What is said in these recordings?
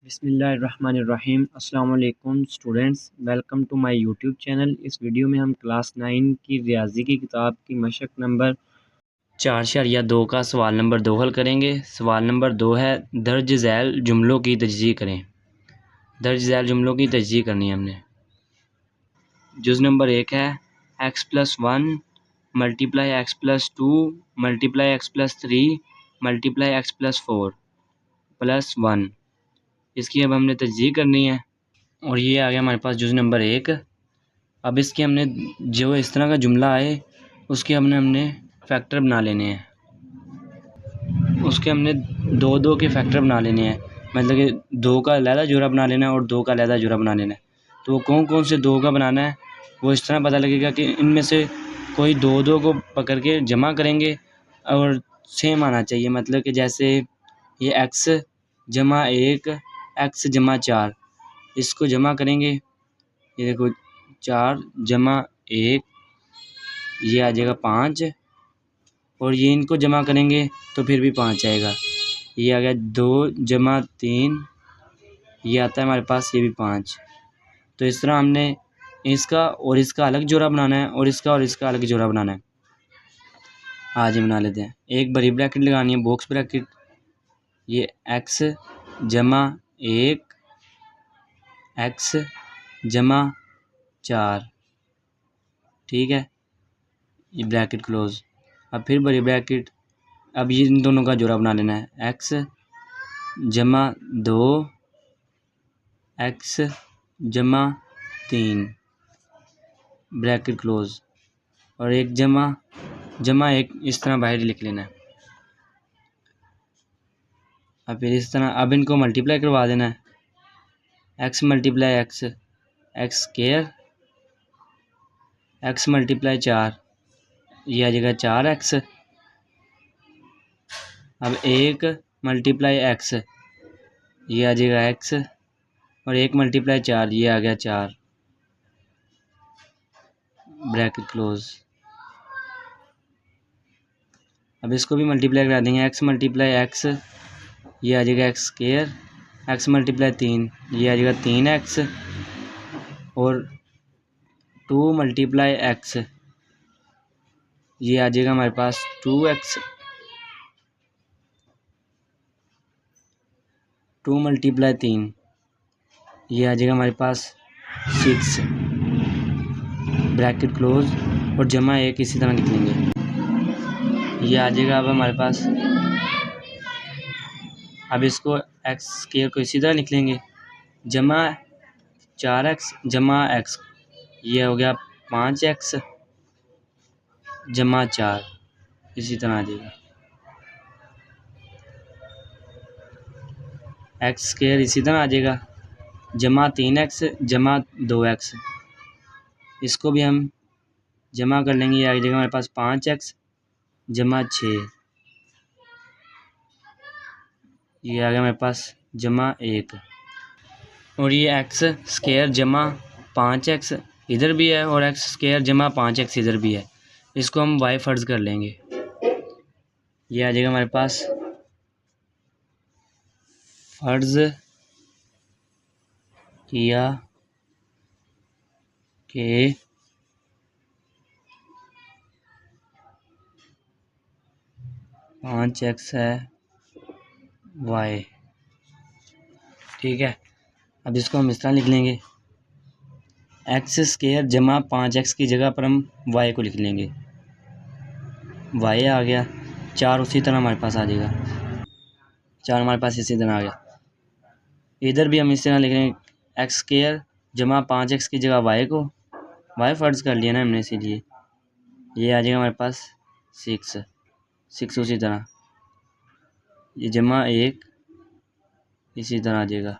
बिस्मिल्लाहिर्रहमानिर्रहीम। अस्सलाम वालेकुम students, welcome to my YouTube channel. इस वीडियो में हम क्लास 9 की रियाजी की किताब की मशक नंबर 4.2 का सवाल नंबर 2 हल करेंगे। सवाल नंबर 2 है, दर्ज झैल जुमलों की तजज़ीह करें। दर्ज झैल जुमलों की तजज़ीह करनी है हमने। जुज़ नंबर 1 है x+1 multiply x+2 multiply x+3 multiply x+4 +1। इसकी अब हमने तजज़ीह करनी है और ये आ गया हमारे पास जुज़ नंबर 1। अब इसके हमने जो इस तरह का जुमला आए उसके हमने फैक्टर बना लेने हैं। उसके हमने दो दो के फैक्टर बना लेने हैं, मतलब कि 2 का अलहदा जोड़ा बना लेना है और 2 का अलहदा जोड़ा बना लेना है। तो कौन कौन से 2 का बनाना है वो इस तरह पता लगेगा कि इनमें से कोई 2 को पकड़ के जमा करेंगे और सेम आना चाहिए, मतलब कि जैसे ये x जमा 1 x जमा 4, इसको जमा करेंगे, ये देखो 4 जमा 1 ये आ जाएगा 5, और ये इनको जमा करेंगे तो फिर भी 5 आएगा। ये आ गया 2 जमा 3, ये आता है हमारे पास, ये भी 5। तो इस तरह हमने इसका और इसका अलग जोड़ा बनाना है और इसका अलग जोड़ा बनाना है। आज ही बना लेते हैं। एक बड़ी ब्रैकेट लगानी है, बॉक्स ब्रैकेट, ये x जमा 1 x जमा 4, ठीक है, ये ब्रैकेट क्लोज। अब फिर बड़ी ब्रैकेट, अब ये इन दोनों का जोड़ा बना लेना है, x जमा 2 x जमा 3 ब्रैकेट क्लोज, और एक जमा 1 इस तरह बाहर लिख लेना है। अब फिर इस तरह अब इनको मल्टीप्लाई करवा देना है, x multiply x square, x multiply 4 ये आ जाएगा 4x। अब 1 मल्टीप्लाई x ये आ जाएगा x, और 1 मल्टीप्लाई 4 ये आ गया 4 ब्रैकेट क्लोज। अब इसको भी मल्टीप्लाई करा देंगे, x मल्टीप्लाई x ये आ जाएगा x स्क्वायर, x मल्टीप्लाई 3 ये आ जाएगा 3x, और 2 मल्टीप्लाई x ये आ जाएगा हमारे पास 2x, 2 मल्टीप्लाई 3 ये आ जाएगा हमारे पास 6 ब्रैकेट क्लोज, और जमा 1 इसी तरह लिख लेंगे, ये आ जाएगा अब हमारे पास। अब इसको x स्क्वायर को इसी तरह लिख लेंगे, जमा 4x जमा x ये हो गया 5x जमा 4, इसी तरह आ जाएगा। x स्क्वायर इसी तरह आ जाएगा, जमा 3x जमा 2x, इसको भी हम जमा कर लेंगे, ये आ जाएगा हमारे पास 5x जमा 6, ये आ गया हमारे पास जमा 1, और ये x स्क्वायर जमा 5x इधर भी है और x स्क्वायर जमा 5x इधर भी है, इसको हम y फर्ज कर लेंगे, ये आ जाएगा हमारे पास फर्ज किया कि पाँच एक्स है y, ठीक है। अब इसको हम इस तरह लिख लेंगे, x स्क्वायर जमा 5x की जगह पर हम y को लिख लेंगे, y आ गया 4, उसी तरह हमारे पास आ जाएगा 4 हमारे पास इसी तरह आ गया। इधर भी हम इस तरह लिख लेंगे, x स्क्वायर जमा 5x की जगह y को y फर्ज कर लिया ना हमने, इसीलिए ये आ जाएगा हमारे पास 6 उसी तरह, ये जमा 1 इसी तरह आ जाएगा।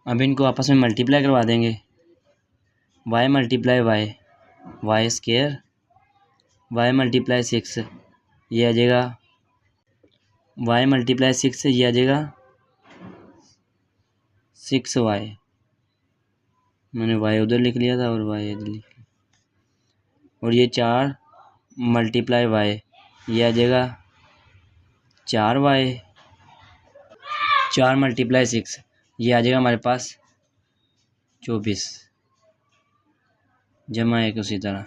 अब इनको आपस में मल्टीप्लाई करवा देंगे, y multiply y square y multiply 6 ये आ जाएगा, y मल्टीप्लाई 6 ये आ जाएगा 6y, मैंने y उधर लिख लिया था और y इधर लिख लिया, और ये 4 मल्टीप्लाई y ये आ जाएगा 4y, 4 मल्टीप्लाई 6, ये आ जाएगा हमारे पास 24, जमा 1 उसी तरह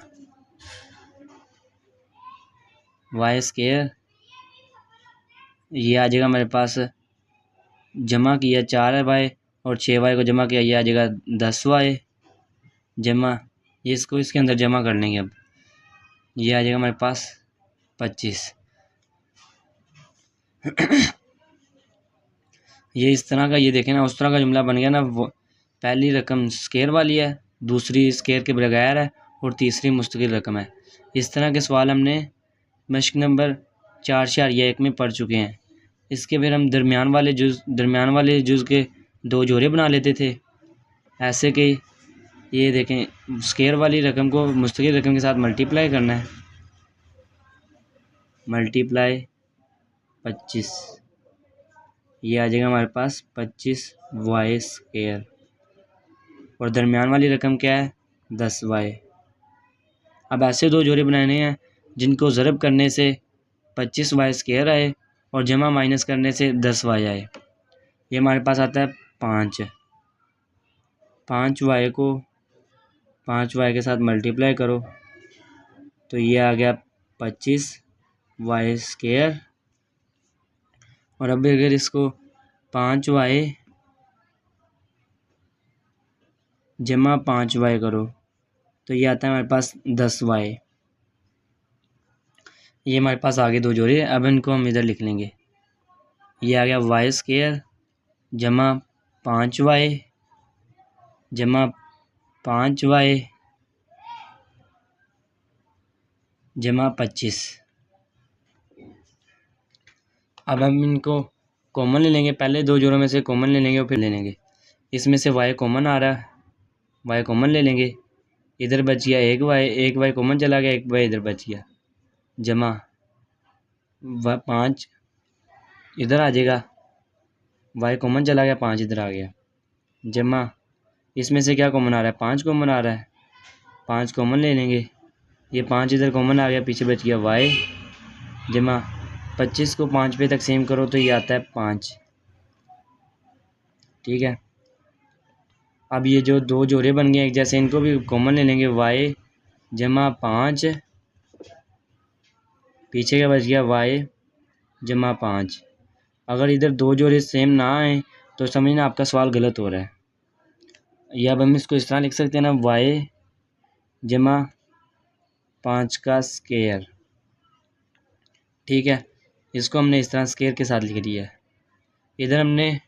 वाई स्केयर, ये आ जाएगा हमारे पास, जमा किया 4y और 6y को जमा किया, ये आ जाएगा 10y, जमा ये इसको इसके अंदर जमा कर लेंगे। अब ये आ जाएगा हमारे पास 25। ये इस तरह का, ये देखें ना, उस तरह का जुमला बन गया ना। वो पहली रकम स्केयर वाली है, दूसरी स्केयर के बगैर है और तीसरी मुस्तकिल रकम है। इस तरह के सवाल हमने मश्क नंबर 4/1 में पढ़ चुके हैं। इसके फिर हम दरमियान वाले जुज़ के 2 जोड़े बना लेते थे, ऐसे कि ये देखें, स्केयर वाली रकम को मुस्तकिल रकम के साथ मल्टीप्लाई करना है, मल्टीप्लाई 25, ये आ जाएगा हमारे पास 25y स्केयर, और दरमियान वाली रकम क्या है, 10y। अब ऐसे 2 जोड़े बनाने हैं जिनको ज़रब करने से 25y स्केयर आए और जमा माइनस करने से 10y आए। ये हमारे पास आता है 5y को 5y के साथ मल्टीप्लाई करो तो ये आ गया 25y स्केयर, और अब अगर इसको 5y जमा 5y करो तो ये आता है हमारे पास 10y। ये हमारे पास आगे 2 जोड़े, अब इनको हम इधर लिख लेंगे। ये आ गया y स्केयर जमा 5y जमा 5y जमा 25। अब हम इनको कॉमन ले लेंगे, पहले 2 जोड़ों में से कॉमन ले लेंगे और फिर ले लेंगे। इसमें से y कॉमन आ रहा है, y कॉमन ले लेंगे, इधर बच गया 1y कॉमन चला गया, 1y इधर बच गया, जमा 5 इधर आ जाएगा, y कॉमन चला गया, 5 इधर आ गया, जमा इसमें से क्या कॉमन आ रहा है, 5 कॉमन आ रहा है, 5 कॉमन ले लेंगे, ये 5 इधर कॉमन आ गया, पीछे बच गया y, जमा 25 को 5 पे तक सेम करो तो ये आता है 5। ठीक है, अब ये जो 2 जोड़े बन गए एक जैसे, इनको भी कॉमन ले लेंगे, y जमा 5, पीछे क्या बच गया, y जमा 5। अगर इधर 2 जोड़े सेम ना आए तो समझना आपका सवाल गलत हो रहा है। या अब हम इसको इस तरह लिख सकते हैं ना, y जमा 5 का स्केयर। ठीक है, इसको हमने इस तरह स्केयर के साथ लिख दिया है। इधर हमने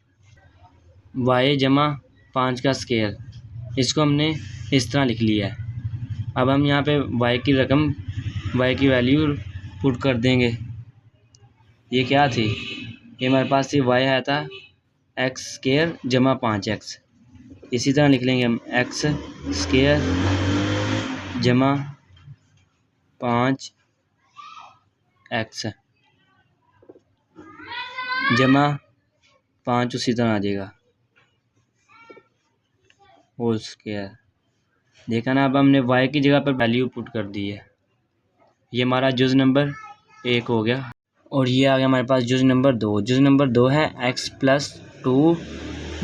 y जमा 5 का स्केयर, इसको हमने इस तरह लिख लिया है। अब हम यहाँ पे y की रकम, y की वैल्यू पुट कर देंगे। ये क्या थी, ये हमारे पास थी y आया था x स्केयर जमा 5x। इसी तरह लिख लेंगे हम x स्केयर जमा 5x जमा 5 उसी तरह आ जाएगा होल स्केयर। देखा ना, अब हमने y की जगह पर वैल्यू पुट कर दी है। ये हमारा जुज़ नंबर 1 हो गया, और ये आ गया हमारे पास जुज़ नंबर 2। जुज़ नंबर 2 है x+2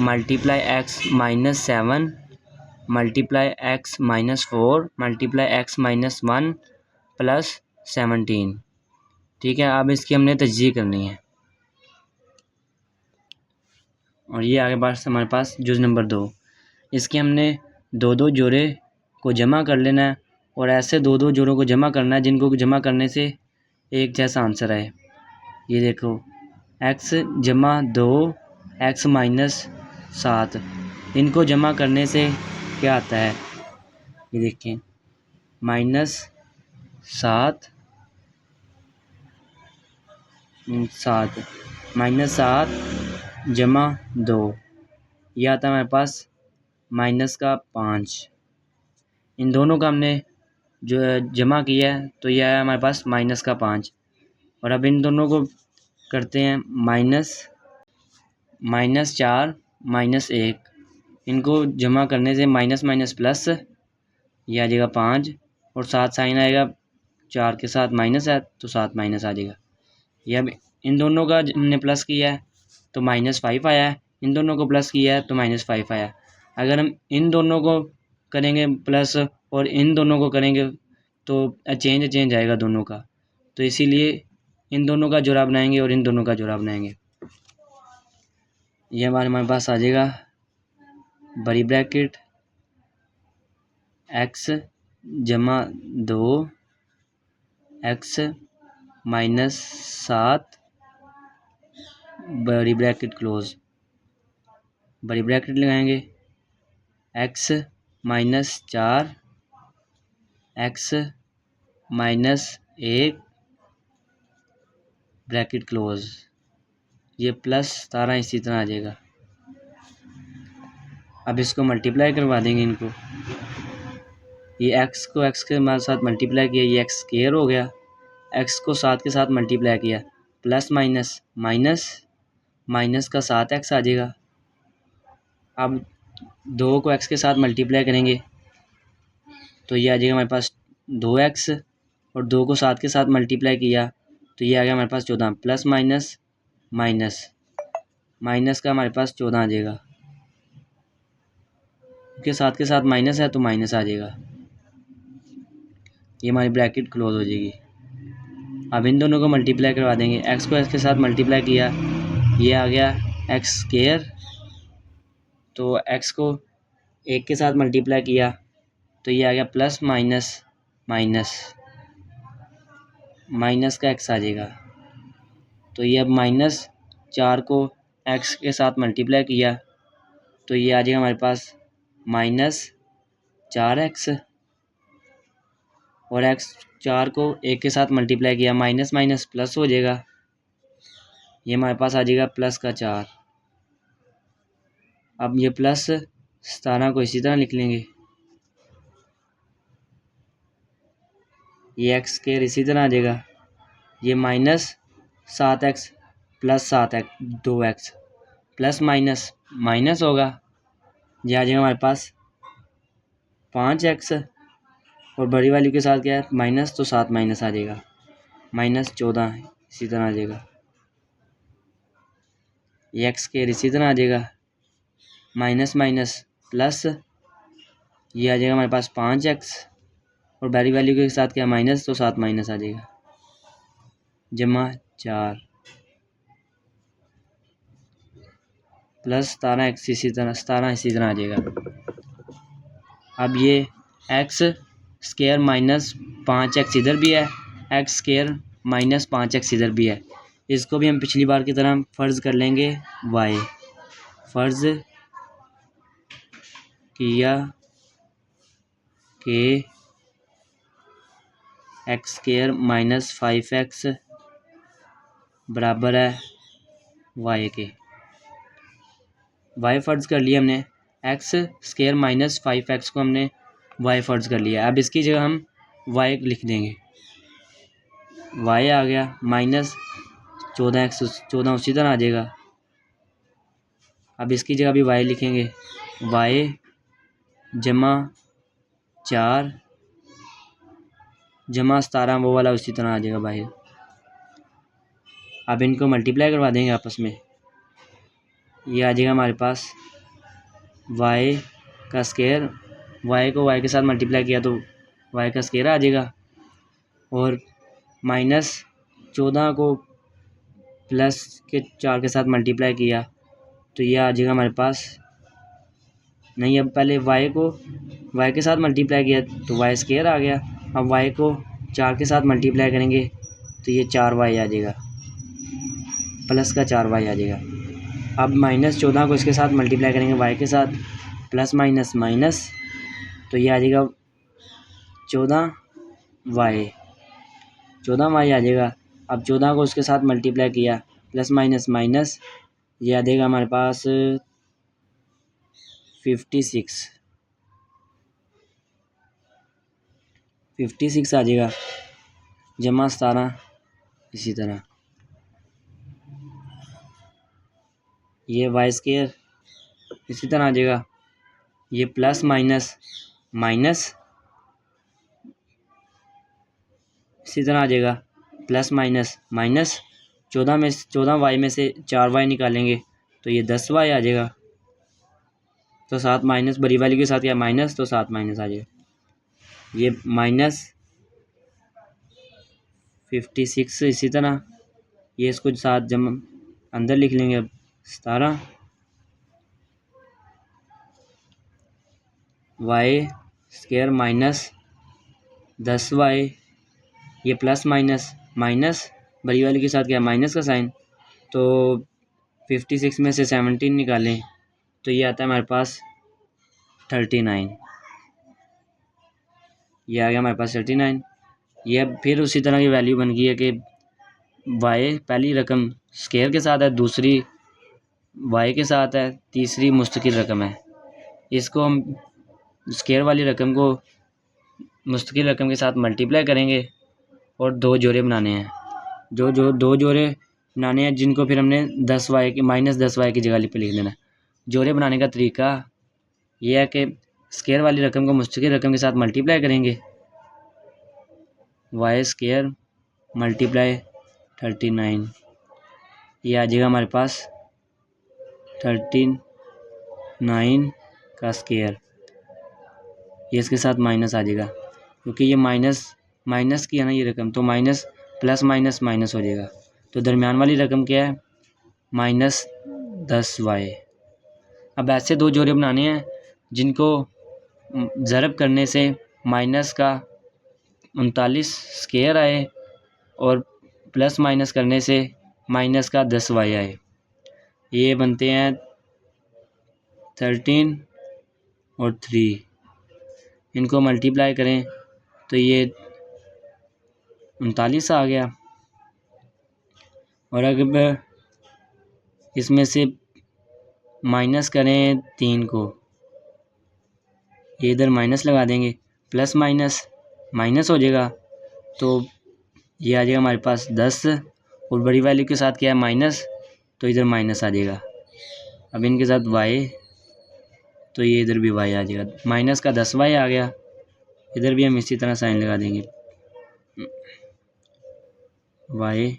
multiply x-7 multiply x-4 multiply x-1 plus 17। ठीक है, अब इसकी हमने तजज़ीह करनी है, और ये आगे पास हमारे पास जुज़ नंबर 2। इसके हमने 2 जोड़े को जमा कर लेना है, और ऐसे 2 जोड़ों को जमा करना है जिनको जमा करने से एक जैसा आंसर आए। ये देखो, x जमा 2 x-7, इनको जमा करने से क्या आता है, ये देखें, -7 जमा 2, यह आता है हमारे पास -5। इन दोनों का हमने जो जमा किया है तो यह है हमारे पास -5। और अब इन दोनों को करते हैं -4 -1, इनको जमा करने से माइनस माइनस प्लस, ये आ जाएगा 5, और 7 साइन आएगा, 4 के साथ माइनस है तो 7 माइनस आ जाएगा। ये अब इन दोनों का हमने प्लस किया है तो -5 आया है, इन दोनों को प्लस किया है तो -5 आया। अगर हम इन दोनों को करेंगे प्लस और इन दोनों को करेंगे तो चेंज आएगा दोनों का, तो इसीलिए इन दोनों का जोड़ा बनाएंगे और इन दोनों का जोड़ा बनाएंगे। ये हमारे पास आ जाएगा बड़ी ब्रैकेट x जमा 2 x -7 बड़ी ब्रैकेट क्लोज, बड़ी ब्रैकेट लगाएंगे x -4 x -1 ब्रैकेट क्लोज, ये प्लस 17 इसी तरह आ जाएगा। अब इसको मल्टीप्लाई करवा देंगे इनको, ये x को x के साथ मल्टीप्लाई किया, ये x स्क्वायर हो गया, x को 7 के साथ मल्टीप्लाई किया, प्लस माइनस माइनस माइनस का 7x आ जाएगा। अब 2 को x के साथ मल्टीप्लाई करेंगे तो ये आ जाएगा हमारे पास 2x, और 2 को 7 के साथ मल्टीप्लाई किया तो ये आ गया हमारे पास 14, प्लस माइनस माइनस माइनस का हमारे पास 14 आ जाएगा, क्योंकि 7 के साथ माइनस है तो माइनस आ जाएगा। ये हमारी ब्रैकेट क्लोज हो जाएगी। अब इन दोनों को मल्टीप्लाई करवा देंगे, x को x के साथ मल्टीप्लाई किया, ये आ गया x स्क्वायर, तो x को 1 के साथ मल्टीप्लाई किया तो ये आ गया प्लस माइनस माइनस माइनस का x आ जाएगा। तो ये अब -4 को x के साथ मल्टीप्लाई किया तो ये आ जाएगा हमारे पास -4x, और x 4 को 1 के साथ मल्टीप्लाई किया, माइनस माइनस प्लस हो जाएगा, ये हमारे पास आ जाएगा प्लस का 4। अब ये प्लस 17 को इसी तरह लिख लेंगे, ये x स्क्वायर इसी तरह आ जाएगा, ये -7x plus 7x 2x plus minus minus होगा, ये आ जाएगा हमारे पास 5x, और बड़ी वाली के साथ क्या है माइनस, तो 7 माइनस आ जाएगा, -14 इसी तरह आ जाएगा, ये x स्क्वायर इसी तरह आ जाएगा, माइनस माइनस प्लस, ये आ जाएगा हमारे पास 5x, और बड़ी वैल्यू के साथ क्या माइनस, तो 7 माइनस आ जाएगा, जमा 4 प्लस 17x इसी तरह 17 इसी तरह आ जाएगा। अब ये x स्क्वायर -5x इधर भी है, x स्क्वायर -5x इधर भी है, इसको भी हम पिछली बार की तरह फ़र्ज़ कर लेंगे y, फ़र्ज़ किया कि x स्क्वायर -5x बराबर है y के, y फ़र्ज़ कर लिया हमने, x स्क्वायर -5x को हमने y फ़र्ज़ कर लिया। अब इसकी जगह हम y लिख देंगे, y आ गया -14x 14 उसी तरह आ जाएगा। अब इसकी जगह भी y लिखेंगे, y जमा 4 जमा 17 वो वाला उसी तरह आ जाएगा बाहर। अब इनको मल्टीप्लाई करवा देंगे आपस में, ये आ जाएगा हमारे पास y का स्क्वायर, y को y के साथ मल्टीप्लाई किया तो y का स्क्वायर आ जाएगा, और -14 को प्लस के 4 के साथ मल्टीप्लाई किया तो ये आ जाएगा हमारे पास, नहीं अब पहले y को y के साथ मल्टीप्लाई किया तो y स्क्वायर आ गया, अब y को 4 के साथ मल्टीप्लाई करेंगे तो ये 4y आ जाएगा, प्लस का 4y आ जाएगा। अब -14 को इसके साथ मल्टीप्लाई करेंगे y के साथ, प्लस माइनस माइनस, तो ये आ जाएगा 14y आ जाएगा। अब 14 को उसके साथ मल्टीप्लाई किया, प्लस माइनस माइनस, ये आ जाएगा हमारे पास 56 आ जाएगा, जमा 17 इसी तरह, ये y स्क्वायर इसी तरह आ जाएगा, ये प्लस माइनस माइनस इसी तरह आ जाएगा, प्लस माइनस माइनस, 14 वाई में से 4 वाई निकालेंगे तो ये 10 वाई आ जाएगा। तो 7 माइनस बड़ी वाली के साथ क्या माइनस, तो 7 माइनस आ जाएगा। ये माइनस 56। इसी तरह ये इसको साथ जम अंदर लिख लेंगे। अब 17 वाई स्क्वायर माइनस 10 वाई, ये प्लस माइनस माइनस बड़ी वाली के साथ क्या माइनस का साइन, तो 56 में से 17 निकालें तो ये आता है हमारे पास 39। ये आ गया हमारे पास 39। ये अब फिर उसी तरह की वैल्यू बन गई है कि वाई पहली रकम स्क्वायर के साथ है, दूसरी वाई के साथ है, तीसरी मुस्तकिल रकम है। इसको हम स्क्वायर वाली रकम को मुस्तकिल रकम के साथ मल्टीप्लाई करेंगे और 2 जोड़े बनाने हैं। जो 2 जोड़े बनाने हैं जिनको फिर हमने 10 वाई की माइनस 10 वाई की जगह पे लिख देना है। जोड़े बनाने का तरीका ये है कि स्क्वायर वाली रकम को मुस्तकिल रकम के साथ मल्टीप्लाई करेंगे। वाई स्क्वायर मल्टीप्लाई 39, ये आ जाएगा हमारे पास 39 का स्क्वायर। ये इसके साथ माइनस आ जाएगा क्योंकि ये माइनस की है ना ये रकम, तो माइनस प्लस माइनस माइनस हो जाएगा। तो दरमियान वाली रकम क्या है माइनस 10 वाई। अब ऐसे 2 जोड़े बनाने हैं जिनको ज़रब करने से माइनस का 39 स्क्वायर आए और प्लस माइनस करने से माइनस का 10 वाई आए। ये बनते हैं 13 और 3। इनको मल्टीप्लाई करें तो ये 39 आ गया। और अगर इसमें से माइनस करें 3 को, ये इधर माइनस लगा देंगे, प्लस माइनस माइनस हो जाएगा, तो ये आ जाएगा हमारे पास 10 और बड़ी वैल्यू के साथ क्या है माइनस, तो इधर माइनस आ जाएगा। अब इनके साथ वाई, तो ये इधर भी वाई आ जाएगा। माइनस का 10 वाई आ गया। इधर भी हम इसी तरह साइन लगा देंगे वाई,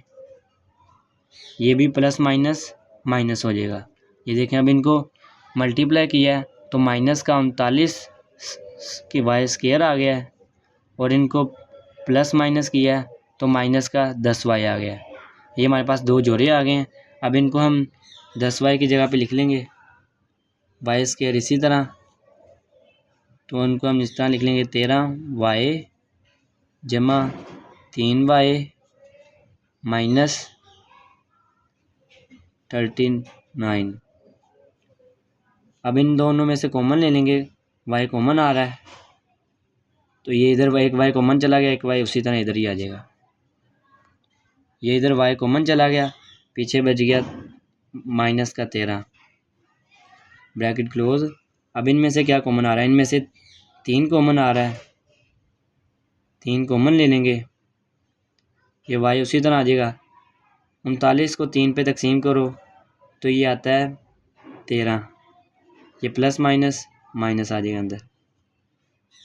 ये भी प्लस माइनस माइनस हो जाएगा। ये देखें अब इनको मल्टीप्लाई किया है तो माइनस का 39 की वाई स्क्वायर आ गया है और इनको प्लस माइनस किया है तो माइनस का 10 वाई आ गया है। ये हमारे पास 2 जोड़े आ गए हैं। अब इनको हम 10 वाई की जगह पे लिख लेंगे वाई स्क्वायर। इसी तरह तो उनको हम इस तरह लिख लेंगे 13 वाई जमा 3 वाई माइनस 39। अब इन दोनों में से कॉमन ले लेंगे, वाई कॉमन आ रहा है तो ये इधर एक वाई कॉमन चला गया, एक वाई उसी तरह इधर ही आ जाएगा। ये इधर वाई कॉमन चला गया, पीछे बच गया माइनस का 13 ब्रैकेट क्लोज। अब इनमें से क्या कॉमन आ रहा है, इनमें से 3 कॉमन आ रहा है, 3 कॉमन ले लेंगे, ये वाई उसी तरह आ जाएगा। 39 को 3 पे तकसीम करो तो ये आता है 13, ये प्लस माइनस माइनस आ जाएगा अंदर।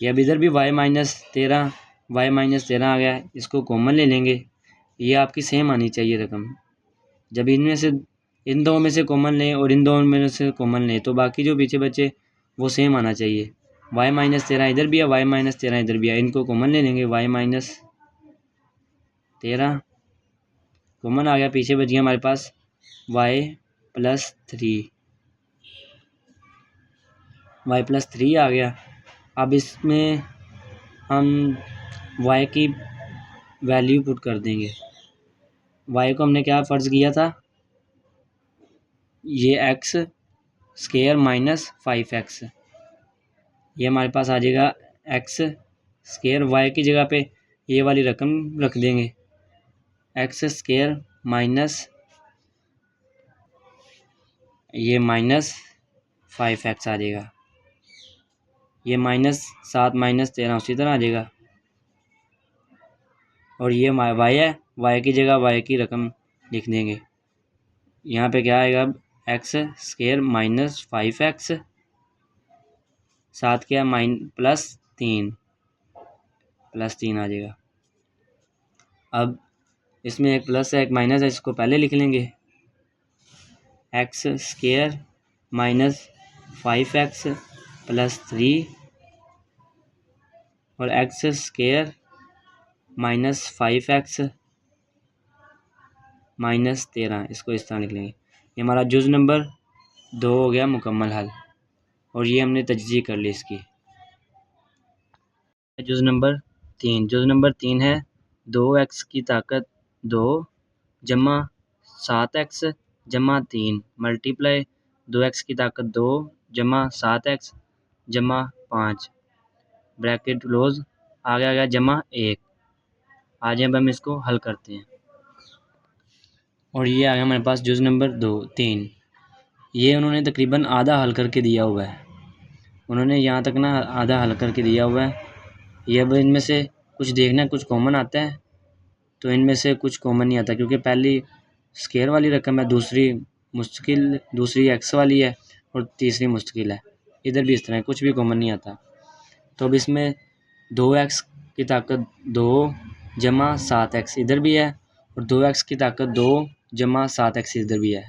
ये अब इधर भी वाई माइनस 13 आ गया, इसको कॉमन ले लेंगे। ये आपकी सेम आनी चाहिए रकम। जब इनमें से इन दो में से कॉमन लें और इन दो में से कॉमन लें तो बाकी जो पीछे बचे वो सेम आना चाहिए। वाई माइनस 13 इधर भी है, वाई माइनस 13 इधर भी है, इनको कॉमन ले लेंगे। वाई माइनस 13 कॉमन आ गया, पीछे बच गया हमारे पास वाई प्लस 3 आ गया। अब इसमें हम y की वैल्यू पुट कर देंगे। y को हमने क्या फ़र्ज़ किया था, ये x स्क्वायर माइनस 5x, ये हमारे पास आ जाएगा x स्क्वायर। y की जगह पे ये वाली रकम रख देंगे, x स्क्वायर माइनस ये माइनस 5x आ जाएगा। ये माइनस 7 माइनस 13 उसी तरह आ जाएगा। और ये y है, y की जगह y की रकम लिख देंगे। यहाँ पे क्या आएगा, एक्स स्क्वायर माइनस 5x, साथ क्या प्लस 3 आ जाएगा। अब इसमें एक प्लस है एक माइनस है, इसको पहले लिख लेंगे। X square minus 5x plus 3 और x square minus 5x minus 13, इसको इस तरह लिख लेंगे। ये हमारा जुज़ नंबर 2 हो गया मुकम्मल हल, और ये हमने तजज़ी कर ली इसकी। जुज़ नंबर 3 है 2x की ताकत 2 जमा 7x जमा 3 मल्टीप्लाई 2x की ताकत 2 जमा 7x जमा 5 ब्रैकेट क्लोज, आगे आ गया जमा 1। आज अब हम इसको हल करते हैं, और ये आ गया हमारे पास जुज़ नंबर 3। ये उन्होंने तकरीबन आधा हल करके दिया हुआ है, उन्होंने यहाँ तक ना आधा हल करके दिया हुआ है। ये अब इनमें से कुछ देखना, कुछ कॉमन आता है तो इनमें से कुछ कॉमन नहीं आता, क्योंकि पहली स्क्वायर वाली रकम है, दूसरी मुश्किल, दूसरी एक्स वाली है और तीसरी मुश्किल है। इधर भी इस तरह कुछ भी कॉमन नहीं आता। तो अब इसमें 2x की ताकत 2 जमा 7x इधर भी है, और 2x की ताकत 2 जमा 7x इधर भी है।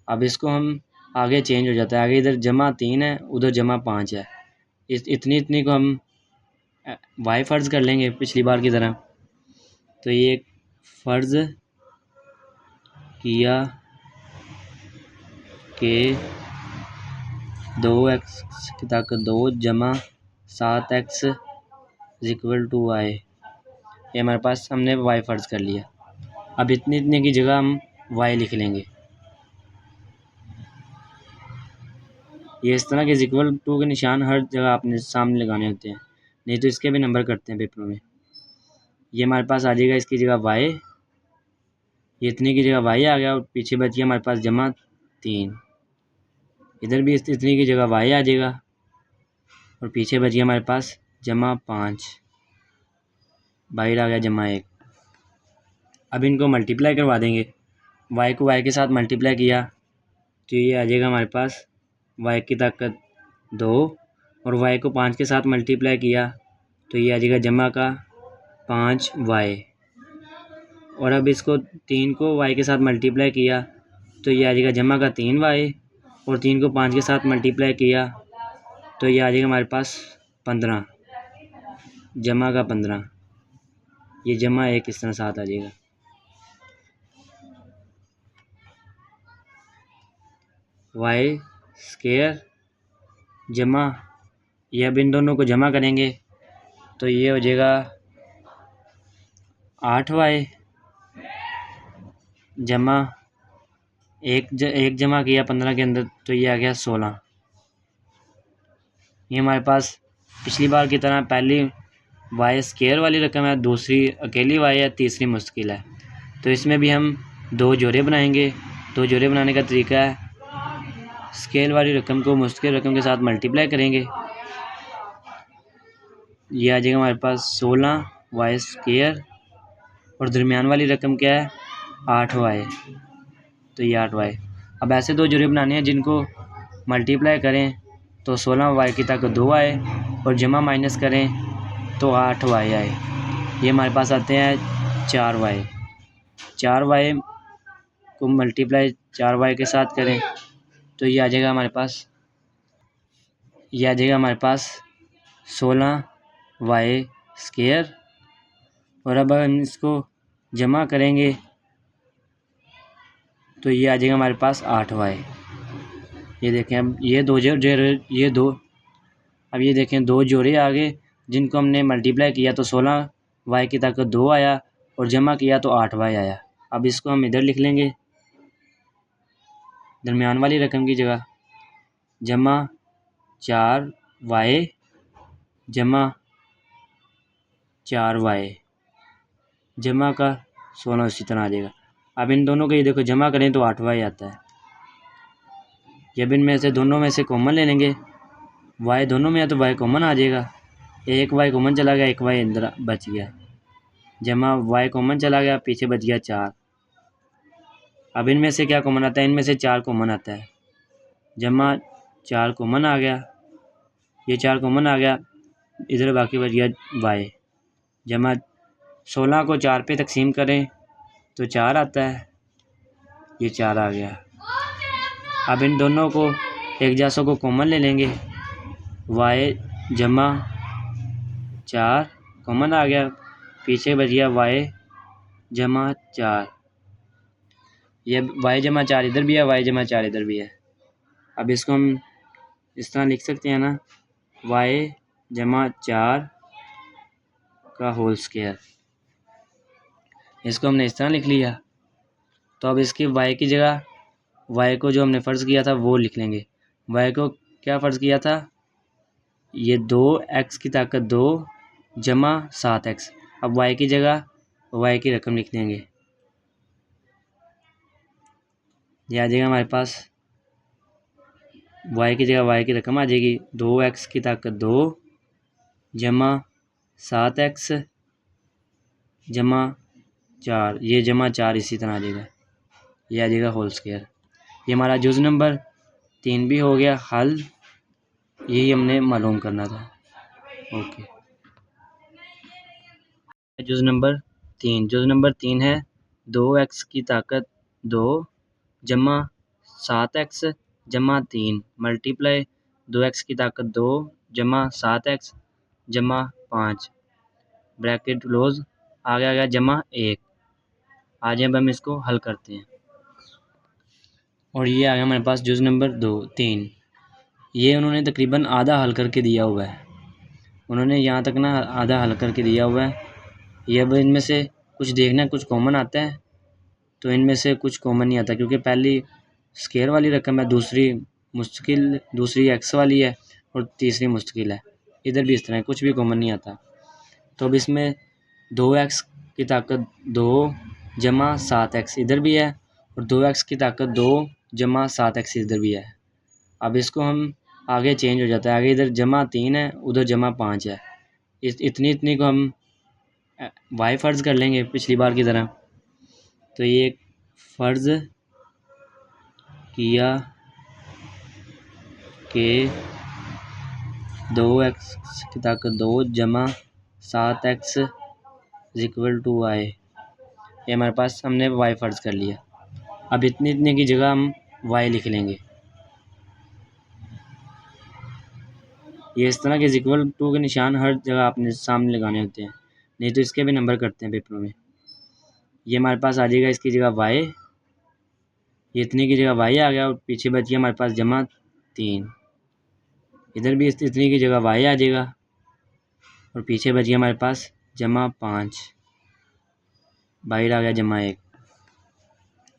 अब इसको हम आगे चेंज हो जाता है, आगे इधर जमा 3 है, उधर जमा 5 है। इतनी को हम y फ़र्ज़ कर लेंगे पिछली बार की तरह। तो ये फ़र्ज़ किया कि 2x की ताकत 2 जमा 7x इक्वल टू y, ये हमारे पास हमने y फ़र्ज़ कर लिया। अब इतने की जगह हम y लिख लेंगे। ये इस तरह के इक्वल टू के निशान हर जगह आपने सामने लगाने होते हैं, नहीं तो इसके भी नंबर कटते हैं पेपरों में। ये हमारे पास आ जाएगा इसकी जगह y, ये इतने की जगह y आ गया, और पीछे बच गया हमारे पास जमा 3। इधर भी इतने की जगह y आ जाएगा, और पीछे बच गया हमारे पास जमा 5, बाहर आ गया जमा 1। अब इनको मल्टीप्लाई करवा देंगे, y को y के साथ मल्टीप्लाई किया तो ये आ जाएगा हमारे पास y की ताकत 2, और y को 5 के साथ मल्टीप्लाई किया तो ये आ जाएगा जमा का 5y। और अब इसको 3 को y के साथ मल्टीप्लाई किया तो ये आ जाएगा जमा का 3y, और 3 को 5 के साथ मल्टीप्लाई किया तो ये आ जाएगा हमारे पास 15, जमा का 15। ये जमा 1 इस तरह साथ आ जाएगा। y स्क्वायर जमा, ये अब इन दोनों को जमा करेंगे तो ये हो जाएगा 8y जमा एक जमा किया 15 के अंदर तो ये आ गया 16। ये हमारे पास पिछली बार की तरह पहली y स्क्वायर वाली रकम है, दूसरी अकेली y है, तीसरी मुश्किल है। तो इसमें भी हम दो जोड़े बनाएंगे। दो जोड़े बनाने का तरीका है, स्केल वाली रकम को मुश्किल रकम के साथ मल्टीप्लाई करेंगे। ये आ जाएगा हमारे पास 16y स्क्वायर, और दरमियान वाली रकम क्या है 8y, तो ये 8y। अब ऐसे दो जोड़े बनाने हैं जिनको मल्टीप्लाई करें तो 16y की ताकत 2 आए, और जमा माइनस करें तो 8y आए। ये हमारे पास आते हैं 4y। 4y को मल्टीप्लाई 4y के साथ करें तो ये आ जाएगा हमारे पास, ये आ जाएगा हमारे पास 16y स्क्वायर, और अब हम इसको जमा करेंगे तो ये आ जाएगा हमारे पास 8y। ये देखें अब ये दो अब ये देखें दो जोड़े आ गए जिनको हमने मल्टीप्लाई किया तो 16y की ताकत 2 आया, और जमा किया तो 8y आया। अब इसको हम इधर लिख लेंगे दरमियान वाली रकम की जगह, जमा 4y जमा 4y जमा का 16 इसी तरह आ जाएगा। अब इन दोनों को ये देखो जमा करें तो 8y आता है। जब इनमें से दोनों में से कॉमन ले लेंगे, y दोनों में है तो y कॉमन आ जाएगा, एक y कॉमन चला गया, एक y अंदर बच गया, जमा y कॉमन चला गया, पीछे बच गया 4। अब इनमें से क्या कॉमन आता है, इनमें से 4 कॉमन आता है, जमा 4 कॉमन आ गया, ये 4 कॉमन आ गया, इधर बाकी बच गया y, जमा 16 को 4 पे तकसीम करें तो 4 आता है, ये 4 आ गया। अब इन दोनों को एक जैसों को कॉमन ले लेंगे, y जमा 4 कॉमन आ गया, पीछे बच गया y जमा 4। ये y जमा 4 इधर भी है, y जमा 4 इधर भी है। अब इसको हम इस तरह लिख सकते हैं ना, y जमा 4 का होल स्क्वायर। इसको हमने इस तरह लिख लिया। तो अब इसकी y की जगह y को जो हमने फ़र्ज़ किया था वो लिख लेंगे। y को क्या फ़र्ज़ किया था, ये 2x की ताकत 2 जमा 7x। अब y की जगह y की रकम लिख देंगे, ये आ जाएगा हमारे पास, y की जगह y की रकम आ जाएगी 2x की ताकत 2 जमा 7x जमा 4, ये जमा 4 इसी तरह आ जाएगा, ये आ जाएगा होल स्क्वायर। ये हमारा जुज़ नंबर 3 भी हो गया हल, यही हमने मालूम करना था। ओके, जुज़ नंबर 3 है 2x की ताकत 2 जमा 7x जमा 3 मल्टीप्लाई 2x की ताकत 2 जमा 7x जमा 5 ब्रैकेट क्लोज, आ गया जमा 1। आज अब हम इसको हल करते हैं और ये आ गया हमारे पास जुज़ नंबर 3। ये उन्होंने तकरीबन आधा हल करके दिया हुआ है, उन्होंने यहाँ तक ना आधा हल करके दिया हुआ है। ये अब इनमें से कुछ देखना, कुछ कॉमन आता है तो इनमें से कुछ कॉमन नहीं आता, क्योंकि पहली स्क्वायर वाली रकम है, दूसरी मुश्किल, दूसरी एक्स वाली है और तीसरी मुश्किल है। इधर भी इस तरह कुछ भी कॉमन नहीं आता। तो अब इसमें 2x की ताकत 2 जमा 7x इधर भी है और 2x की ताकत 2 जमा 7x इधर भी है। अब इसको हम आगे चेंज हो जाता है, आगे इधर जमा 3 है, उधर जमा 5 है। इतनी को हम y फ़र्ज़ कर लेंगे पिछली बार की तरह। तो ये फ़र्ज़ किया कि 2x की ताकत 2 जमा 7x इक्वल टू y, ये हमारे पास हमने y फ़र्ज़ कर लिया। अब इतने की जगह हम y लिख लेंगे, ये इस तरह के इक्वल टू के निशान हर जगह आपने सामने लगाने होते हैं, नहीं तो इसके भी नंबर कटते हैं पेपरों में। ये हमारे पास आ जाएगा इसकी जगह y, ये इतनी की जगह y आ गया और पीछे बच गया हमारे पास जमा 3। इधर भी इतनी की जगह y आ जाएगा और पीछे बच गया हमारे पास जमा 5, बाहर आ गया जमा 1।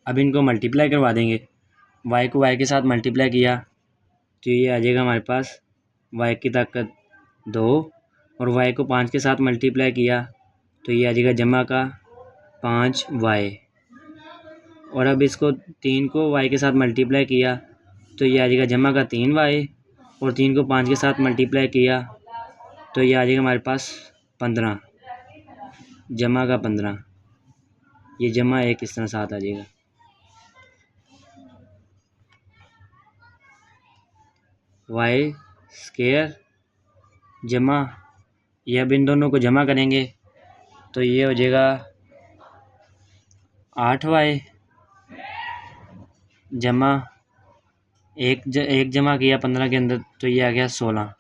अब इनको मल्टीप्लाई करवा देंगे, y को y के साथ मल्टीप्लाई किया तो ये आ जाएगा हमारे पास y की ताकत 2 और y को 5 के साथ मल्टीप्लाई किया तो ये आ जाएगा जमा का 5y। और अब इसको 3 को y के साथ मल्टीप्लाई किया तो ये आ जाएगा जमा का 3y और 3 को 5 के साथ मल्टीप्लाई किया तो ये आ जाएगा हमारे पास 15, जमा का 15, ये जमा 1 इस तरह साथ आ जाएगा। y स्क्वायर जमा, ये अब इन दोनों को जमा करेंगे तो ये हो जाएगा 8y जमा एक जमा किया 15 के अंदर तो ये आ गया 16।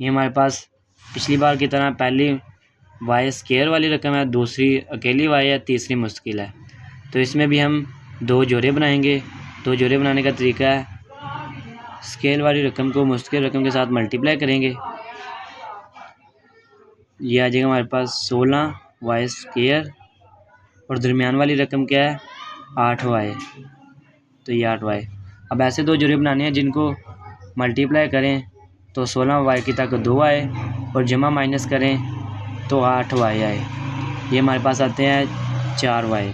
ये हमारे पास पिछली बार की तरह पहली y स्क्वायर वाली रकम है, दूसरी अकेली y है, तीसरी मुश्किल है। तो इसमें भी हम 2 जोड़े बनाएंगे। 2 जोड़े बनाने का तरीका है, स्केल वाली रकम को मुश्किल रकम के साथ मल्टीप्लाई करेंगे, ये आ जाएगा हमारे पास 16y स्क्वायर और दरमियान वाली रकम क्या है 8y, तो ये 8y। अब ऐसे 2 जोड़े बनाने हैं जिनको मल्टीप्लाई करें तो 16y की ताकत 2 आए और जमा माइनस करें तो 8y आए, ये हमारे पास आते हैं 4y।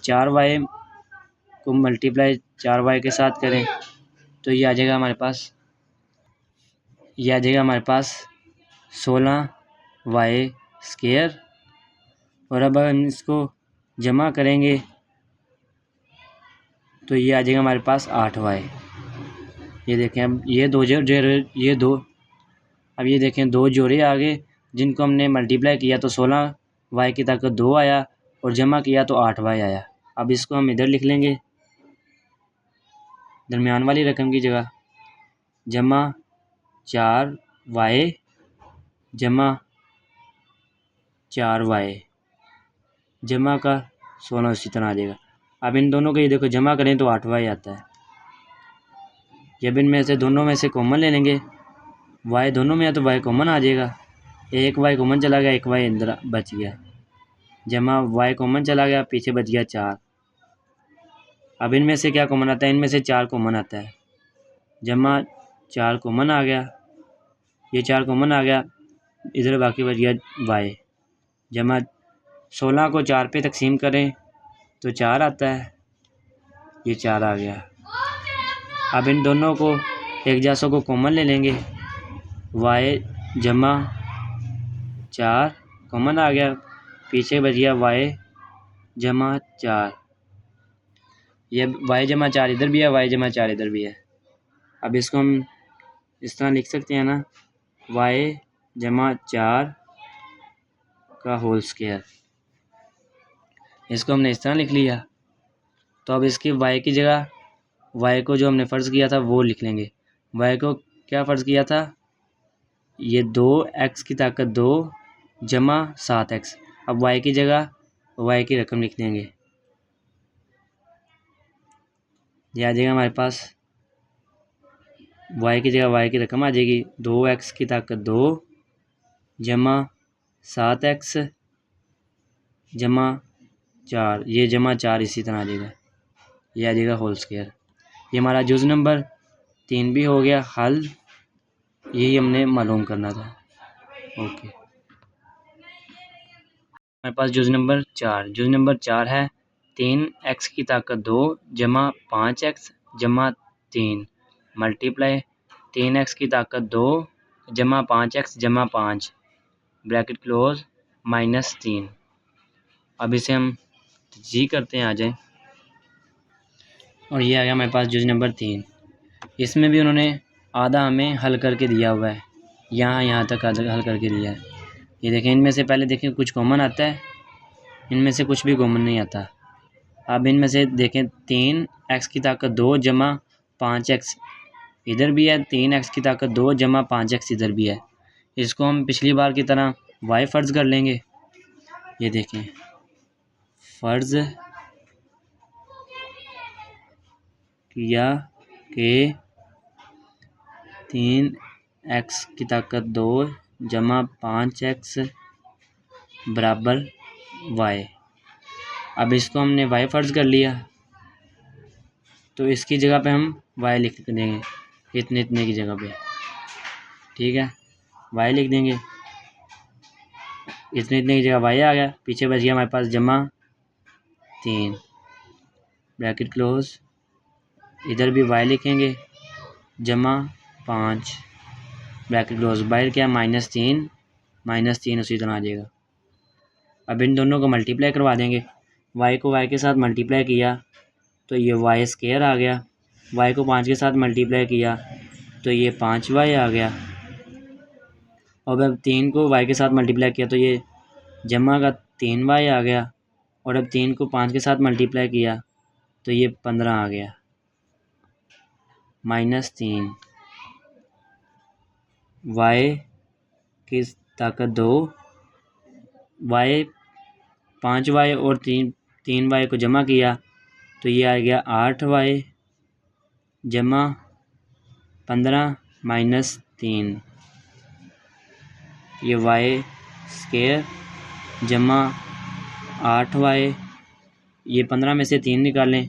4y को मल्टीप्लाई 4y के साथ करें तो ये आ जाएगा हमारे पास, ये आ जाएगा हमारे पास 16y स्क्वायर और अब हम इसको जमा करेंगे तो ये आ जाएगा हमारे पास 8y। ये देखें अब ये देखें 2 जोड़े आ गए जिनको हमने मल्टीप्लाई किया तो 16y की ताकत 2 आया और जमा किया तो 8y आया। अब इसको हम इधर लिख लेंगे दरमियान वाली रकम की जगह, जमा 4y जमा 4y जमा का 16 उसी तरह आ जाएगा। अब इन दोनों को ये देखो जमा करें तो 8y आता है। जब इनमें से दोनों में से कॉमन ले लेंगे, y दोनों में है तो y कॉमन आ जाएगा, एक y कॉमन चला गया, एक y अंदर बच गया, जमा y कॉमन चला गया, पीछे बच गया 4। अब इनमें से क्या कॉमन आता है, इनमें से 4 कॉमन आता है, जमा 4 कॉमन आ गया, ये 4 कॉमन आ गया, इधर बाकी बच गया y, जमा 16 को 4 पे तकसीम करें तो 4 आता है, ये 4 आ गया। अब इन दोनों को एक जैसों को कॉमन ले लेंगे, y जमा 4 कॉमन आ गया, पीछे बच गया y जमा 4, ये y जमा 4 इधर भी है, y जमा 4 इधर भी है। अब इसको हम इस तरह लिख सकते हैं ना, y जमा 4 का होल स्क्वायर, इसको हमने इस तरह लिख लिया। तो अब इसकी y की जगह y को जो हमने फ़र्ज़ किया था वो लिख लेंगे। y को क्या फ़र्ज़ किया था, ये 2x की ताकत 2 जमा 7x। अब y की जगह y की रकम लिख देंगे, ये आ जाएगा हमारे पास, y की जगह y की रकम आ जाएगी 2x की ताकत 2 जमा 7x जमा 4, ये जमा 4 इसी तरह आ जाएगा, ये आ जाएगा होल स्क्वायर। ये हमारा जुज़ नंबर 3 भी हो गया हल, यही हमने मालूम करना था। ओके, हमारे पास जुज़ नंबर 4 है 3x की ताकत 2 जमा 5x जमा 3 मल्टीप्लाई 3x की ताकत 2 जमा 5x जमा 5 ब्रैकेट क्लोज -3। अब इसे हम जी करते हैं, आ जाए, और ये आ गया हमारे पास जुज़ नंबर 3। इसमें भी उन्होंने आधा हमें हल करके दिया हुआ है, यहाँ तक आधा हल करके दिया है। ये देखें, इनमें से पहले देखें कुछ कॉमन आता है, इनमें से कुछ भी कॉमन नहीं आता। अब इनमें से देखें 3x की ताकत 2 जमा 5x इधर भी है, 3x की ताकत 2 जमा 5x इधर भी है। इसको हम पिछली बार की तरह y फ़र्ज़ कर लेंगे। ये देखें, फ़र्ज़ किया कि 3x की ताकत 2 जमा 5x बराबर y। अब इसको हमने y फ़र्ज़ कर लिया, तो इसकी जगह पे हम y लिख देंगे, इतने इतने की जगह पे, ठीक है, y लिख देंगे, इतने इतने की जगह y आ गया, पीछे बच गया हमारे पास जमा 3 ब्रैकेट क्लोज, इधर भी y लिखेंगे जमा 5 ब्रैकेट क्लोज, बाहर क्या -3 उसी तरह आ जाएगा। अब इन दोनों को मल्टीप्लाई करवा देंगे, y को y के साथ मल्टीप्लाई किया तो ये y स्क्वायर आ गया, y को 5 के साथ मल्टीप्लाई किया तो ये 5y आ गया, और अब 3 को y के साथ मल्टीप्लाई किया तो ये जमा का 3y आ गया, और अब 3 को 5 के साथ मल्टीप्लाई किया तो ये 15 आ गया, -3 y की ताकत 2 y 5y और 3y को जमा किया तो ये आ गया 8y जमा 15 -3, ये y स्क्वायर जमा 8y, ये 15 में से 3 निकालें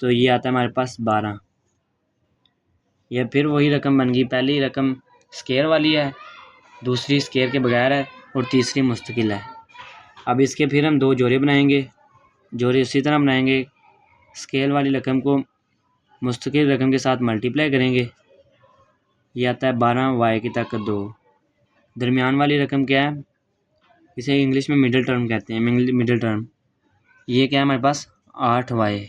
तो ये आता है हमारे पास 12। यह फिर वही रकम बन गई, पहली रकम स्क्वायर वाली है, दूसरी स्क्वायर के बगैर है, और तीसरी मुस्तकिल है। अब इसके फिर हम 2 जोड़े बनाएंगे, जोड़े उसी तरह बनाएंगे, स्केल वाली रकम को मुस्तकिल रकम के साथ मल्टीप्लाई करेंगे, ये आता है 12y की ताकत 2। दरमियान वाली रकम क्या है, इसे इंग्लिश में मिडिल टर्म कहते हैं, मिडिल टर्म, ये क्या है हमारे पास 8y।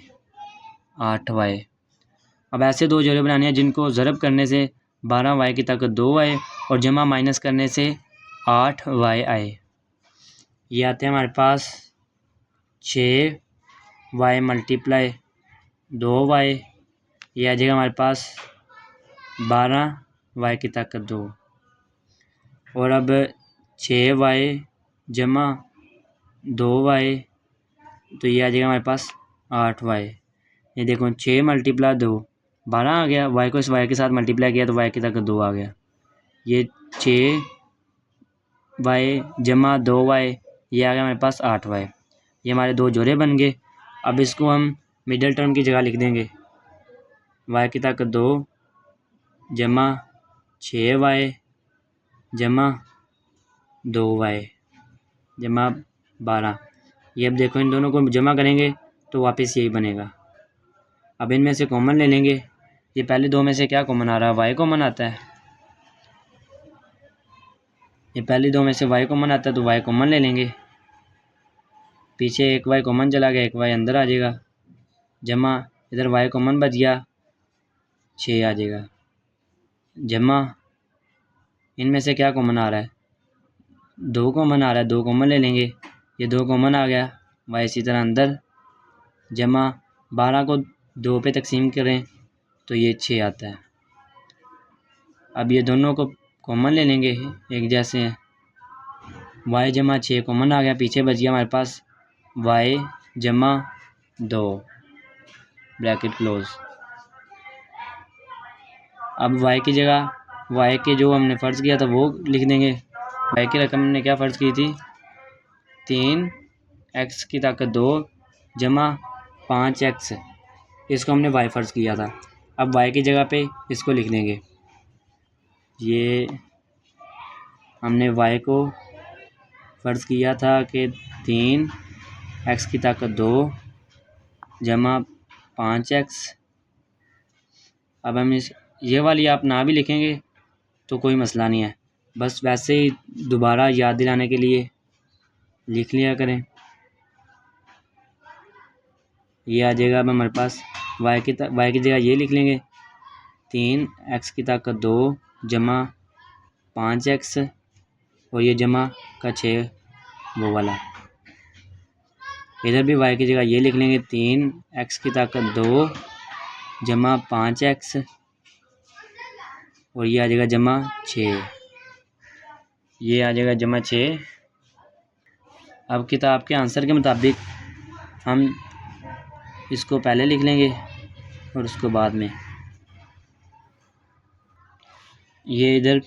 अब ऐसे 2 जोड़े बनाने हैं जिनको ज़रब करने से 12y की ताकत 2 आए और जमा माइनस करने से 8y आए। ये आते हैं हमारे पास 6y मल्टीप्लाई 2y, ये आ जाएगा हमारे पास 12y की ताकत 2। और अब 6y जमा 2y, तो ये आ जाएगा हमारे पास 8y। ये देखो 6 मल्टीप्लाई 2 12 आ गया, y को इस y के साथ मल्टीप्लाई किया तो y की ताकत 2 आ गया। ये 6y जमा 2y, ये आ गया हमारे पास 8y। ये हमारे दो जोड़े बन गए। अब इसको हम मिडल टर्म की जगह लिख देंगे, y की ताकत 2 जमा 6y जमा 2y जमा 12। ये अब देखो इन दोनों को जमा करेंगे तो वापस यही बनेगा। अब इनमें से कॉमन ले लेंगे। ये पहले दो में से क्या कॉमन आ रहा है? y कॉमन आता है। ये पहले दो में से y कॉमन आता है तो y कॉमन ले लेंगे। पीछे एक y कॉमन चला गया, एक y अंदर आ जाएगा, जमा इधर y कॉमन बच गया 6 आ जाएगा, जमा इनमें से क्या कॉमन आ रहा है? 2 कॉमन आ रहा है, 2 कॉमन ले लेंगे। ये 2 कॉमन आ गया, y इसी तरह अंदर, जमा 12 को 2 पे तकसीम करें तो ये 6 आता है। अब ये दोनों को कॉमन ले लेंगे, एक जैसे हैं। y जमा 6 कॉमन आ गया, पीछे बच गया हमारे पास y जमा 2 ब्रैकेट क्लोज। अब y की जगह y के जो हमने फ़र्ज़ किया था वो लिख देंगे। y की रकम हमने क्या फ़र्ज़ की थी? 3x की ताकत 2 जमा 5x, इसको हमने y फ़र्ज़ किया था। अब y की जगह पे इसको लिख देंगे। ये हमने y को फ़र्ज़ किया था कि 3x की ताकत 2 जमा 5x। अब हम ये वाली आप ना भी लिखेंगे तो कोई मसला नहीं है, बस वैसे ही दोबारा याद दिलाने के लिए लिख लिया करें। ये आ जाएगा अब हमारे पास y की जगह ये लिख लेंगे, 3x की ताकत 2 जमा 5x, और ये जमा का 6 वो वाला। इधर भी y की जगह ये लिख लेंगे, 3x की ताकत 2 जमा 5x, और ये आ जाएगा जमा 6, ये आ जाएगा जमा 6। अब किताब के आंसर के मुताबिक हम इसको पहले लिख लेंगे और उसको बाद में। ये इधर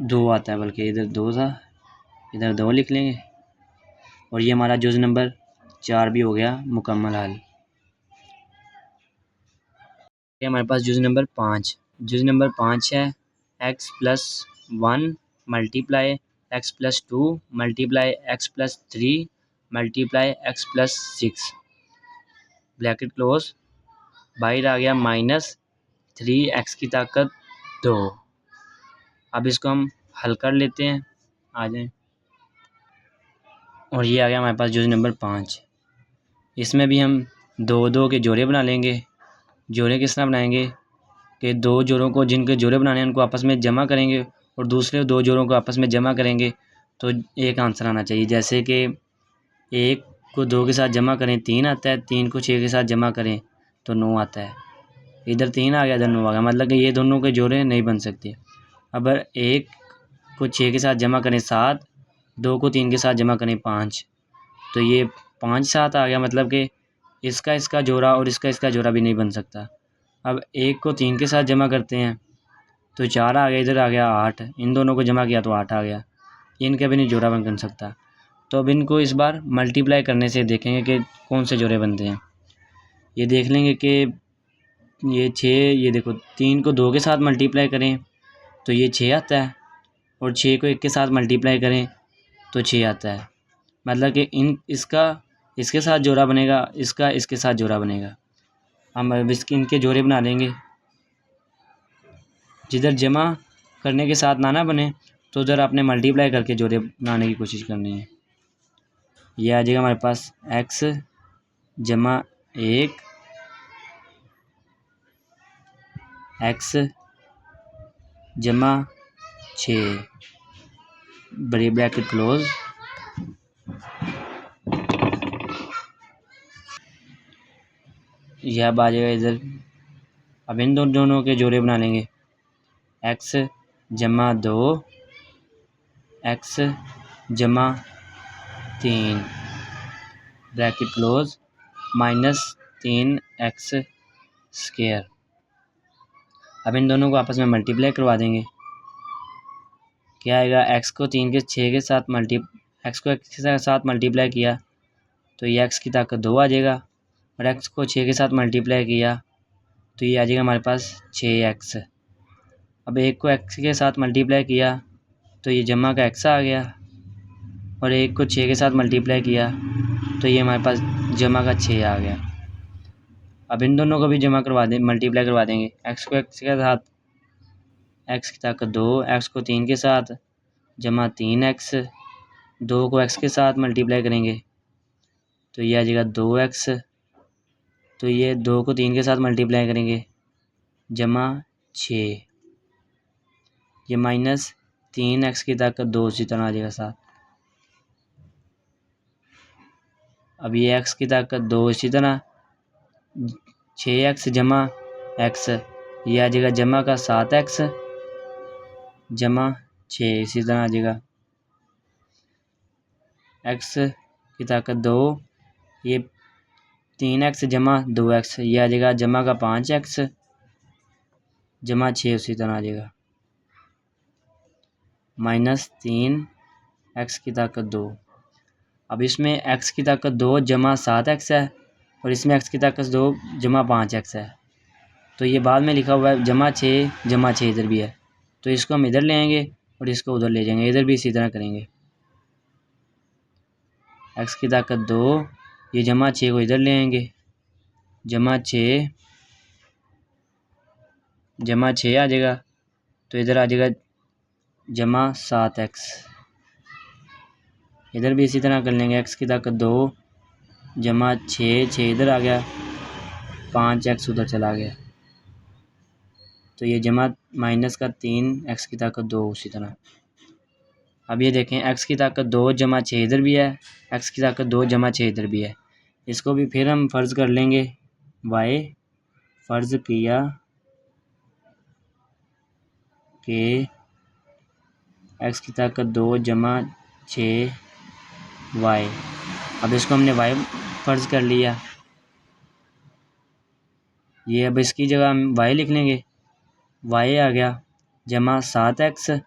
2 आता है, बल्कि इधर 2 था, इधर 2 लिख लेंगे, और ये हमारा जुज़ नंबर 4 भी हो गया मुकम्मल हल। ये हमारे पास जुज़ नंबर 5 है x + 1 multiply x + 2 multiply x + 3 multiply x + 6 bracket close. बाहर आ गया -3x की ताकत 2। अब इसको हम हल कर लेते हैं, आ जाएं। और ये आ गया हमारे पास जुज़ नंबर 5। इसमें भी हम 2 के जोड़े बना लेंगे। जोड़े किस तरह बनाएंगे कि 2 जोड़ों को, जिनके जोड़े बनाने हैं उनको आपस में जमा करेंगे और दूसरे 2 जोड़ों को आपस में जमा करेंगे तो एक आंसर आना चाहिए। जैसे कि 1 को 2 के साथ जमा करें 3 आता है, 3 को 6 के साथ जमा करें तो 9 आता है। इधर 3 आ गया, इधर 9 आ गया, मतलब कि ये दोनों के जोड़े नहीं बन सकते। अब 1 को 6 के साथ जमा करें 7, 2 को 3 के साथ जमा करें 5, तो ये 5 7 आ गया, मतलब कि इसका जोड़ा और इसका जोड़ा भी नहीं बन सकता। अब 1 को 3 के साथ जमा करते हैं तो 4 आ गया, इधर आ गया 8, इन दोनों को जमा किया तो 8 आ गया, इनका भी नहीं जोड़ा बन सकता। तो अब इनको इस बार मल्टीप्लाई करने से देखेंगे कि कौन से जोड़े बनते हैं। ये देख लेंगे कि ये 6, ये देखो 3 को 2 के साथ मल्टीप्लाई करें तो ये 6 आता है, और 6 को 1 के साथ मल्टीप्लाई करें तो 6 आता है, मतलब कि इसके साथ जोड़ा बनेगा, इसके साथ जोड़ा बनेगा। हम अब इनके जोड़े बना लेंगे। जिधर जमा करने के साथ ना बने तो उधर आपने मल्टीप्लाई करके जोड़े बनाने की कोशिश करनी है। ये आ जाएगा हमारे पास x जमा 1 x जमा 6 बड़ी ब्रैकेट क्लोज। यह अब आ जाएगा इधर। अब इन दोनों के जोड़े बना लेंगे, x जमा 2 x जमा 3 bracket close minus 3x square. अब इन दोनों को आपस में मल्टीप्लाई करवा देंगे। क्या आएगा, x को 6 के साथ x को x के साथ मल्टीप्लाई किया तो ये x की ताकत 2 आ जाएगा, और x को 6 के साथ मल्टीप्लाई किया तो ये आ जाएगा हमारे पास 6x। अब एक को x के साथ मल्टीप्लाई किया तो ये जमा का x आ गया, और एक को 6 के साथ मल्टीप्लाई किया तो ये हमारे पास जमा का 6 आ गया। अब इन दोनों को भी जमा करवा दें, मल्टीप्लाई करवा देंगे। x को x के साथ x की ताकत 2, x को 3 के साथ जमा 3x, 2 को x के साथ मल्टीप्लाई करेंगे तो ये आ जाएगा 2x, तो ये 2 को 3 के साथ मल्टीप्लाई करेंगे जमा 6, ये माइनस 3x की ताकत 2 उसी तरह आ जाएगा साथ। अब ये x की ताकत 2 इसी तरह 6x जमा x, ये आ जाएगा जमा का 7x जमा 6 इसी तरह आ जाएगा। x की ताकत 2, ये 3x जमा 2x, ये आ जाएगा जमा का 5x जमा 6 उसी तरह आ जाएगा, माइनस 3x की ताकत 2। अब इसमें x की ताकत 2 जमा 7x है, और इसमें x की ताकत 2 जमा 5x है, तो ये बाद में लिखा हुआ है जमा 6 इधर भी है, तो इसको हम इधर ले आएंगे और इसको उधर ले जाएंगे, इधर भी इसी तरह करेंगे। x की ताकत 2, ये जमा 6 को इधर ले आएंगे, जमा 6 आ जाएगा, तो इधर आ जाएगा जमा 7x, इधर भी इसी तरह कर लेंगे। x की ताकत 2 जमा 6 इधर आ गया, 5x उधर चला गया, तो ये जमा माइनस का 3x की ताकत 2 उसी तरह। अब ये देखें, x की ताकत 2 जमा 6 इधर भी है, x की ताकत 2 जमा 6 इधर भी है, इसको भी फिर हम फ़र्ज़ कर लेंगे। y फ़र्ज़ किया कि x की ताकत 2 जमा 6y, अब इसको हमने y फ़र्ज़ कर लिया, ये अब इसकी जगह हम y लिख लेंगे, y आ गया जमा 7x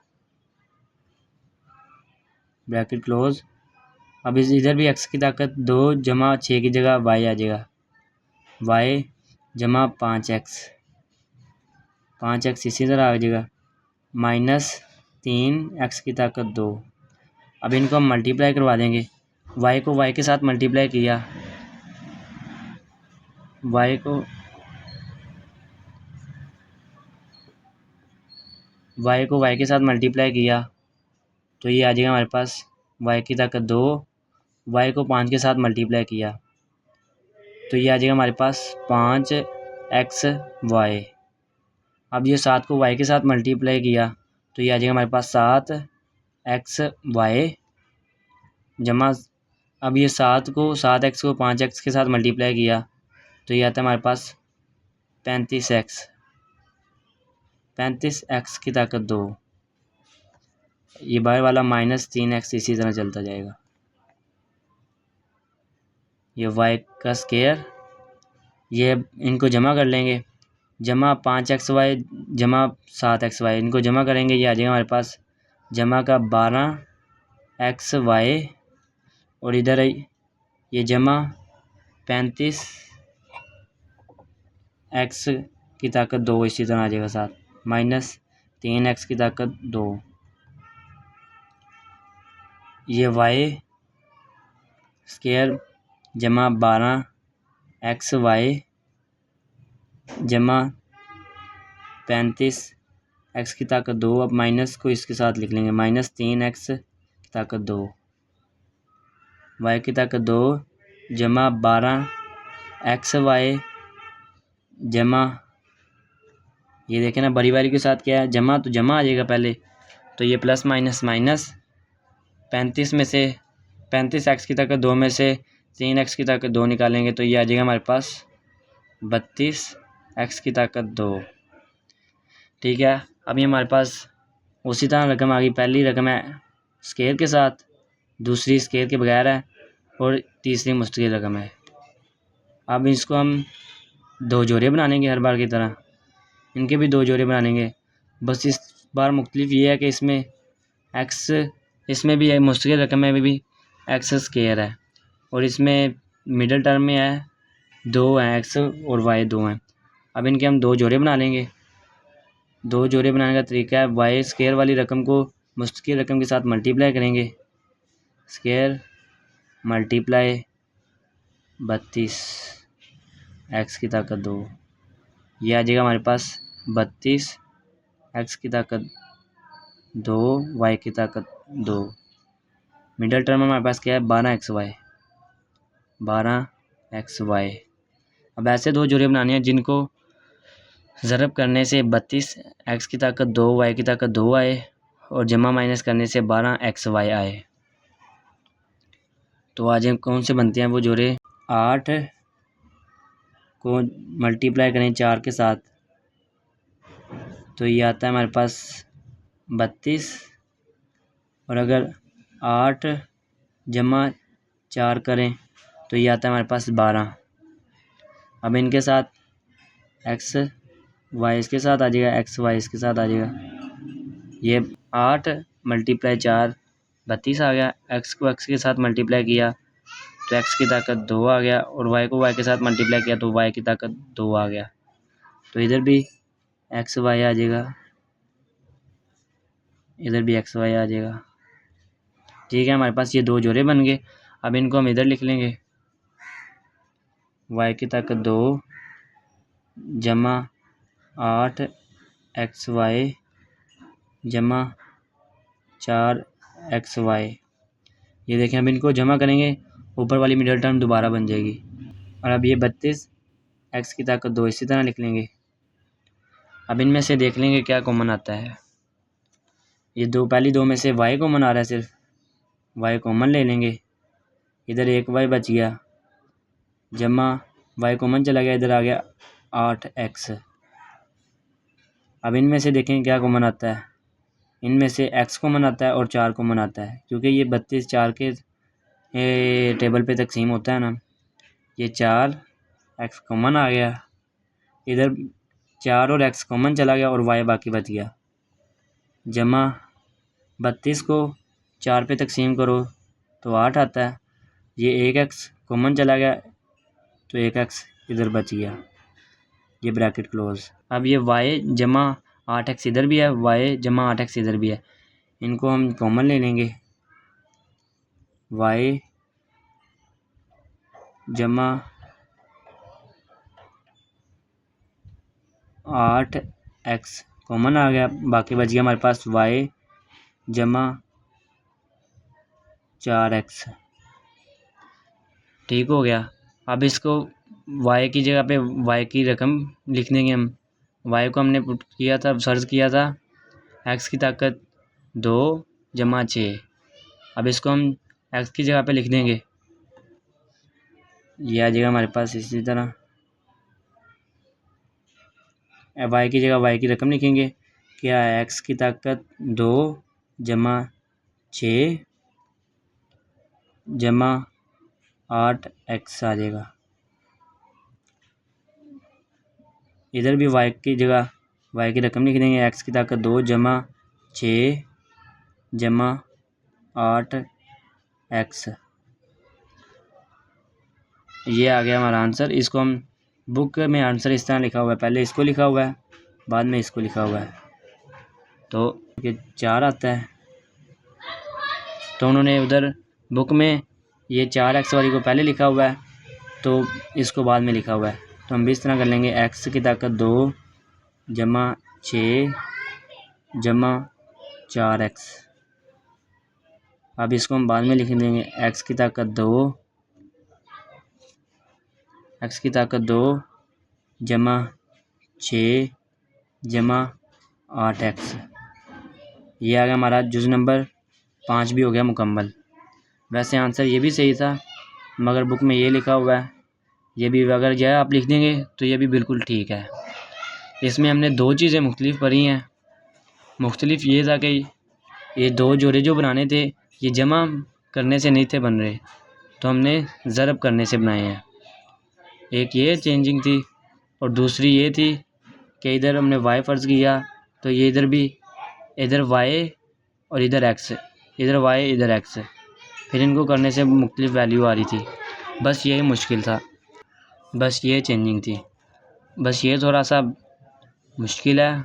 ब्रैकेट क्लोज। अब इधर भी x की ताकत 2 जमा 6 की जगह y आ जाएगा, y जमा 5x इसी तरह आ जाएगा, माइनस 3x की ताकत 2। अब इनको हम मल्टीप्लाई करवा देंगे। y को y के साथ मल्टीप्लाई किया, y को y के साथ मल्टीप्लाई किया तो ये आ जाएगा हमारे पास y की ताकत 2, y को 5 के साथ मल्टीप्लाई किया तो ये आ जाएगा हमारे पास 5xy। अब ये 7 को y के साथ मल्टीप्लाई किया तो ये आ जाएगा हमारे पास 7xy जमा, अब ये 7x को 5x के साथ मल्टीप्लाई किया तो ये आता है हमारे पास 35x की ताकत 2, ये बाहर वाला माइनस 3x इसी तरह चलता जाएगा। ये y का स्क्वायर, ये इनको जमा कर लेंगे, जमा 5xy जमा 7xy, इनको जमा करेंगे, ये आ जाएगा हमारे पास जमा का 12xy, और इधर ये जमा 35x की ताकत 2 इसी तरह आ जाएगा साथ, माइनस 3x की ताकत 2, ये y स्क्वायर जमा 12xy जमा 35x की ताकत 2, अब माइनस को इसके साथ लिख लेंगे, माइनस 3x की ताकत 2, y की ताकत 2 जमा 12xy जमा, ये देखें ना बड़ी वाली के साथ क्या है, जमा तो जमा आ जाएगा पहले, तो ये प्लस माइनस माइनस 35 में से 35x की ताकत 2 में से 3x की ताकत 2 निकालेंगे तो ये आ जाएगा हमारे पास 32 एक्स की ताकत 2। ठीक है, अभी हमारे पास उसी तरह रकम आ गई। पहली रकम है स्केयर के साथ, दूसरी स्केयर के बगैर है और तीसरी मुस्तकिल रकम है। अब इसको हम दो जोड़े बनाएंगे हर बार की तरह, इनके भी दो जोड़े बनाएंगे। बस इस बार मुख्तलिफ ये है कि इसमें एक्स, इसमें भी मुस्तकिल रकम में भी एक्स स्केयर है और इसमें मिडल टर्म में है 2 हैं एक्स और वाई 2 हैं। अब इनके हम दो जोड़े बना लेंगे। दो जोड़े बनाने का तरीका है, वाई स्केयर वाली रकम को मुस्तकिल रकम के साथ मल्टीप्लाई करेंगे। स्केयर मल्टीप्लाई 32 एक्स की ताकत 2, ये आ जाएगा हमारे पास 32 एक्स की ताकत 2 वाई की ताकत 2। मिडल टर्म में हमारे पास क्या है 12 एक्स वाई, 12 एक्स वाई। अब ऐसे दो जोड़े बनाने हैं जिनको ज़रब करने से 32 एक्स की ताकत 2 वाई की ताकत 2 आए और जमा माइनस करने से 12 एक्स वाई आए। तो आज हम कौन से बनते हैं वो जोड़े? 8 को मल्टीप्लाई करें 4 के साथ तो ये आता है हमारे पास 32, और अगर 8 जमा 4 करें तो ये आता है हमारे पास 12। अब इनके साथ एक्स वाई इसके साथ आ जाएगा, एक्स वाई इसके साथ आ जाएगा। ये 8 मल्टीप्लाई 4 32 आ गया। एक्स को एक्स के साथ मल्टीप्लाई किया तो एक्स की ताकत 2 आ गया, और वाई को वाई के साथ मल्टीप्लाई किया तो वाई की ताकत 2 आ गया। तो इधर भी एक्स वाई आ जाएगा, इधर भी एक्स वाई आ जाएगा। ठीक है, हमारे पास ये दो जोड़े बन गए। अब इनको हम इधर लिख लेंगे, वाई की ताकत 2 जमा 8 एक्स वाई जमा 4 एक्स वाई। ये देखें, अब इनको जमा करेंगे, ऊपर वाली मिडल टर्म दोबारा बन जाएगी। और अब ये 32 एक्स की ताकत 2 इसी तरह लिख लेंगे। अब इनमें से देख लेंगे क्या कॉमन आता है। ये दो, पहली दो में से वाई कॉमन आ रहा है, सिर्फ वाई कॉमन ले लेंगे। इधर एक वाई बच गया, जमा वाई कॉमन चला गया, इधर आ गया 8 एक्स। अब इनमें से देखें क्या कॉमन आता है। इनमें से एक्स कॉमन आता है और 4 कॉमन आता है, क्योंकि ये 32 4 के टेबल पे तकसीम होता है ना। ये 4 एक्स कॉमन आ गया, इधर 4 और एक्स कॉमन चला गया और वाई बाकी बच गया। जमा 32 को 4 पे तकसीम करो तो 8 आता है। ये एक एक्स कॉमन चला गया तो एक एक्स इधर बच गया, ये ब्रैकेट क्लोज। अब ये वाई जमा 8 एक्स इधर भी है, वाई जमा 8 एक्स इधर भी है, इनको हम कॉमन ले लेंगे। वाई जमा 8 एक्स कॉमन आ गया, बाकी बच गया हमारे पास वाई जमा 4 एक्स। ठीक हो गया। अब इसको वाई की जगह पे वाई की रकम लिख देंगे हम। वाई को हमने पुट किया था, सर्च किया था एक्स की ताकत 2 जमा 6। अब इसको हम एक्स की जगह पे लिख देंगे, ये आ जाएगा हमारे पास इसी तरह। वाई की जगह वाई की रकम लिखेंगे, क्या है एक्स की ताकत 2 जमा 6 जमा 8 एक्स आ जाएगा। इधर भी वाई की जगह वाई की रकम लिख देंगे, एक्स की ताकत 2 जमा 6 जमा 8 एक्स। ये आ गया हमारा आंसर। इसको हम बुक में आंसर इस तरह लिखा हुआ है, पहले इसको लिखा हुआ है बाद में इसको लिखा हुआ है, तो ये 4 आता है। तो उन्होंने उधर बुक में ये 4 एक्स वाली को पहले लिखा हुआ है तो इसको बाद में लिखा हुआ है। तो हम भी इस तरह कर लेंगे, एक्स की ताकत 2 जमा 6 जमा 4 एक्स। अब इसको हम बाद में लिख देंगे, एक्स की ताकत 2 जमा 6 जमा 8 एक्स। ये आ गया हमारा जुज़ नंबर 5 भी हो गया मुकम्मल। वैसे आंसर ये भी सही था, मगर बुक में ये लिखा हुआ है ये भी अगर यह आप लिख देंगे तो ये भी बिल्कुल ठीक है। इसमें हमने दो चीज़ें मुख्तलिफ पढ़ी हैं। मुख्तलिफ ये था कि ये दो जोड़े जो बनाने थे ये जमा करने से नहीं थे बन रहे, तो हमने ज़रब करने से बनाए हैं। एक ये चेंजिंग थी और दूसरी ये थी कि इधर हमने y फ़र्ज़ किया तो ये इधर भी, इधर y और इधर x, इधर y इधर x, फिर इनको करने से मुख्तलिफ वैल्यू आ रही थी। बस यही मुश्किल था, बस ये चेंजिंग थी, बस ये थोड़ा सा मुश्किल है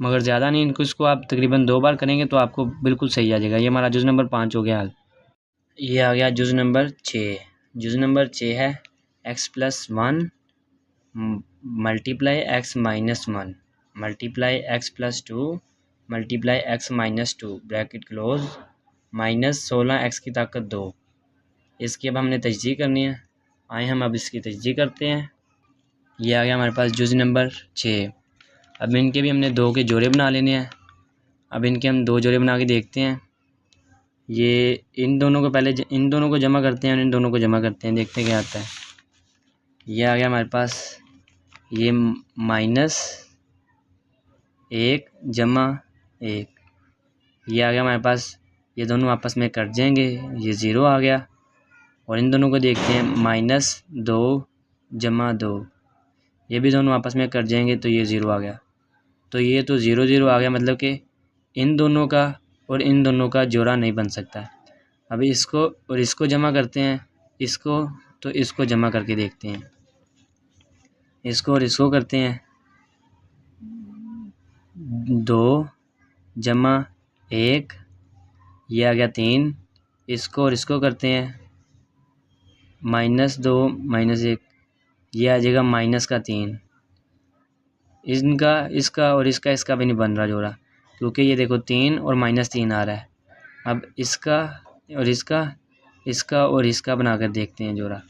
मगर ज़्यादा नहीं। इनको इसको आप तकरीबन 2 बार करेंगे तो आपको बिल्कुल सही आ जाएगा। ये हमारा जुज़ नंबर 5 हो गया हल। ये आ गया जुज़ नंबर 6। जुज़ नंबर 6 है x+1 multiply x-1 multiply x+2 multiply x-2 bracket close -16x की ताकत 2। इसकी अब हमने तजदीद करनी है। आए हम अब इसकी तजदीद करते हैं। ये आ गया हमारे पास जुज़ नंबर 6। अब इनके भी हमने 2 के जोड़े बना लेने हैं। अब इनके हम 2 जोड़े बना के देखते हैं। ये इन दोनों को पहले इन दोनों को जमा करते हैं और इन दोनों को जमा करते हैं, देखते हैं क्या आता है। ये आ गया हमारे पास ये -1 जमा 1। ये आ गया हमारे पास, ये दोनों आपस में कट जाएंगे, ये 0 आ गया। और इन दोनों को देखते हैं -2 जमा 2, ये भी दोनों आपस में कट जाएंगे तो ये 0 आ गया। तो ये तो 0 0 आ गया, मतलब कि इन दोनों का और इन दोनों का जोड़ा नहीं बन सकता। अब इसको और इसको जमा करते हैं, इसको तो इसको जमा करके देखते हैं। इसको और इसको करते हैं 2 जमा 1, ये आ गया 3। इसको और इसको करते हैं -2 -1, ये आ जाएगा -3। इनका इसका और इसका भी नहीं बन रहा जोड़ा, क्योंकि ये देखो 3 और -3 आ रहा है। अब इसका और इसका और इसका बनाकर देखते हैं जोड़ा।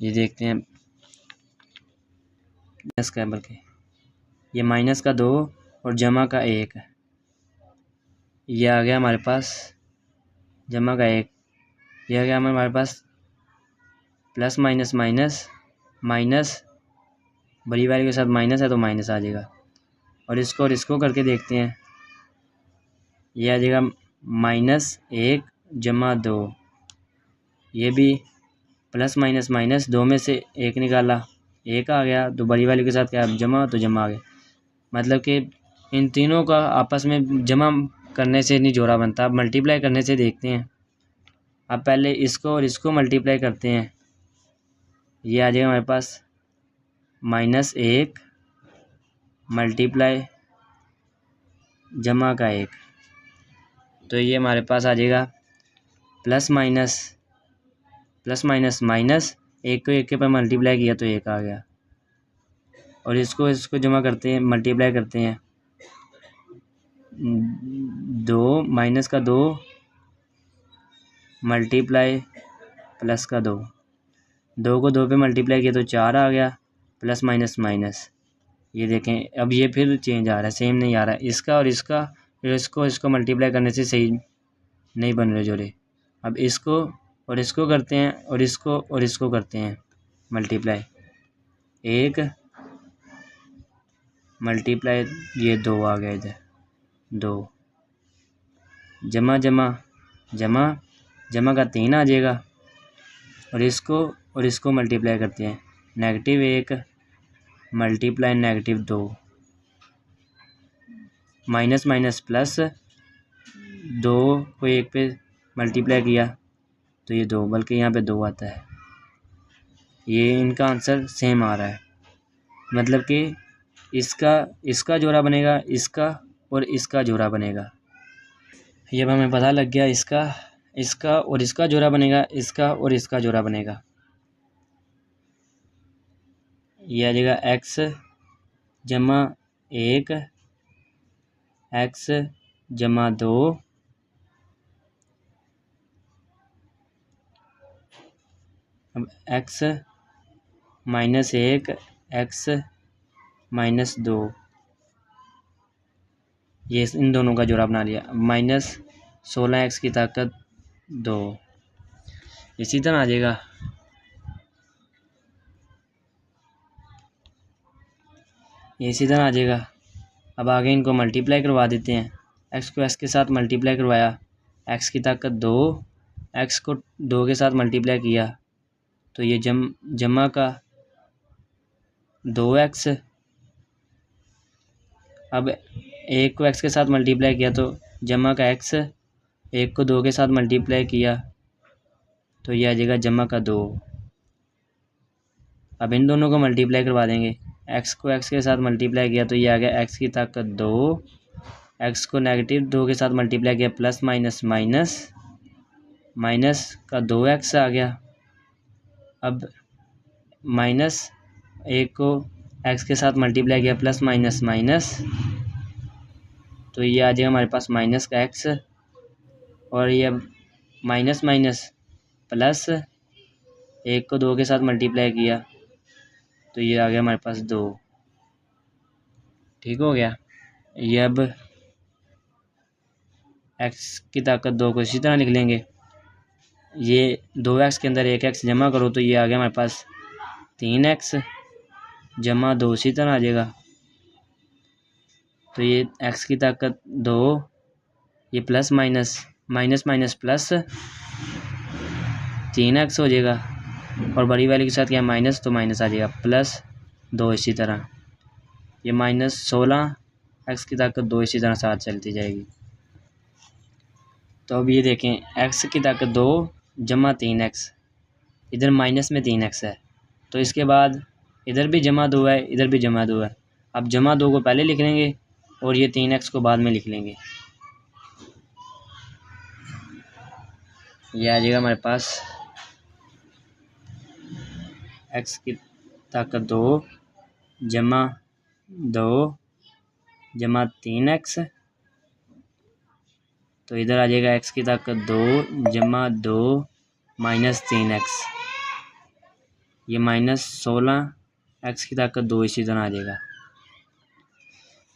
ये देखते हैं इसका, बल्कि ये -2 और जमा का 1, ये आ गया हमारे पास जमा का 1। ये आ गया हमारे पास प्लस माइनस माइनस माइनस, बड़ी वाली के साथ माइनस है तो माइनस आ जाएगा। और इसको करके देखते हैं, ये आ जाएगा -1 जमा 2, ये भी प्लस माइनस माइनस 2 में से 1 निकाला, 1 आ गया। तो बड़ी वाली के साथ क्या जमा, तो जमा आ गया। मतलब कि इन तीनों का आपस में जमा करने से नहीं जोड़ा बनता। अब मल्टीप्लाई करने से देखते हैं। अब पहले इसको और इसको मल्टीप्लाई करते हैं, ये आ जाएगा हमारे पास -1 मल्टीप्लाई जमा का 1, तो ये हमारे पास आ जाएगा प्लस माइनस माइनस, 1 को 1 के पर मल्टीप्लाई किया तो 1 आ गया। और इसको जमा करते हैं, मल्टीप्लाई करते हैं, 2 माइनस का 2 मल्टीप्लाई प्लस का 2, 2 को 2 पे मल्टीप्लाई किया तो 4 आ गया, प्लस माइनस माइनस। ये देखें अब ये फिर चेंज आ रहा है, सेम नहीं आ रहा है। इसका और इसको मल्टीप्लाई करने से सही नहीं बन रहे जोड़े। अब इसको और इसको करते हैं और इसको करते हैं मल्टीप्लाई, 1 मल्टीप्लाई ये 2 आ गया, इधर 2 जमा का 3 आ जाएगा। और इसको मल्टीप्लाई करते हैं, -1 मल्टीप्लाई -2, माइनस माइनस प्लस, 2 को 1 पे मल्टीप्लाई किया तो ये 2, बल्कि यहाँ पे 2 आता है। ये इनका आंसर सेम आ रहा है, मतलब कि इसका जोड़ा बनेगा, इसका और इसका जोड़ा बनेगा। ये अब हमें पता लग गया, इसका और इसका जोड़ा बनेगा, इसका और इसका जोड़ा बनेगा। ये आ जाएगा x जमा 1 x जमा 2 अब x -1 x -2, ये इन दोनों का जोड़ा बना लिया। -16x की ताकत 2। इसी तरह आ जाएगा ये इसी तरह आ जाएगा। अब आगे इनको मल्टीप्लाई करवा देते हैं। एक्स को एक्स के साथ मल्टीप्लाई करवाया, एक्स की ताकत 2, एक्स को 2 के साथ मल्टीप्लाई किया तो ये जमा का 2x। अब एक को x के साथ मल्टीप्लाई किया तो जमा का x, एक को 2 के साथ मल्टीप्लाई किया तो ये आ जाएगा जमा का 2। अब इन दोनों को मल्टीप्लाई करवा देंगे। x को x के साथ मल्टीप्लाई किया तो ये आ गया x की ताकत 2, x को -2 के साथ मल्टीप्लाई किया प्लस माइनस माइनस, माइनस का 2x आ गया। अब माइनस एक को x के साथ मल्टीप्लाई किया प्लस माइनस माइनस तो ये आ जाएगा हमारे पास माइनस का x, और ये माइनस माइनस प्लस, एक को 2 के साथ मल्टीप्लाई किया तो ये आ गया हमारे पास 2। ठीक हो गया। ये अब x की ताकत 2 को इसी तरह लिख लेंगे। ये 2x के अंदर एक x जमा करो तो ये आ गया हमारे पास 3x जमा 2 इसी तरह आ जाएगा। तो ये x की ताकत 2, ये plus minus minus minus plus 3x हो जाएगा, और बड़ी वाली के साथ क्या माइनस तो माइनस आ जाएगा प्लस 2 इसी तरह। ये -16 x की ताकत 2 इसी तरह साथ चलती जाएगी। तो अब ये देखें x की ताकत 2 जमा 3x, इधर माइनस में 3x है तो इसके बाद इधर भी जमा 2 है, इधर भी जमा 2 है। अब जमा 2 को पहले लिख लेंगे और ये 3x को बाद में लिख लेंगे। ये आ जाएगा हमारे पास x की ताकत 2 जमा 2 जमा 3x, तो इधर आ जाएगा x की ताकत 2 जमा 2 माइनस 3x, ये -16 x की ताकत 2 इसी तरह आ जाएगा।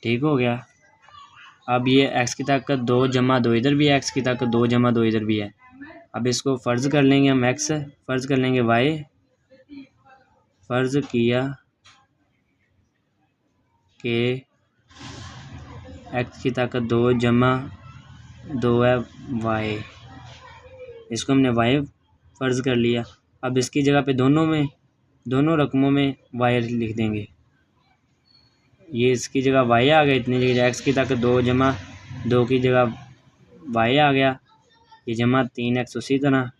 ठीक हो गया। अब ये x की ताकत 2 जमा 2 इधर भी है, x की ताकत 2 जमा 2 इधर भी है। अब इसको फ़र्ज़ कर लेंगे हम, x फ़र्ज़ कर लेंगे y, फ़र्ज़ किया कि x की ताकत 2 जमा 2 है y, इसको हमने y फ़र्ज़ कर लिया। अब इसकी जगह पे दोनों रकमों में y लिख देंगे। ये इसकी जगह y आ गया, इतनी जगह x की ताकत 2 जमा 2 की जगह y आ गया, ये जमा 3x उसी तरह,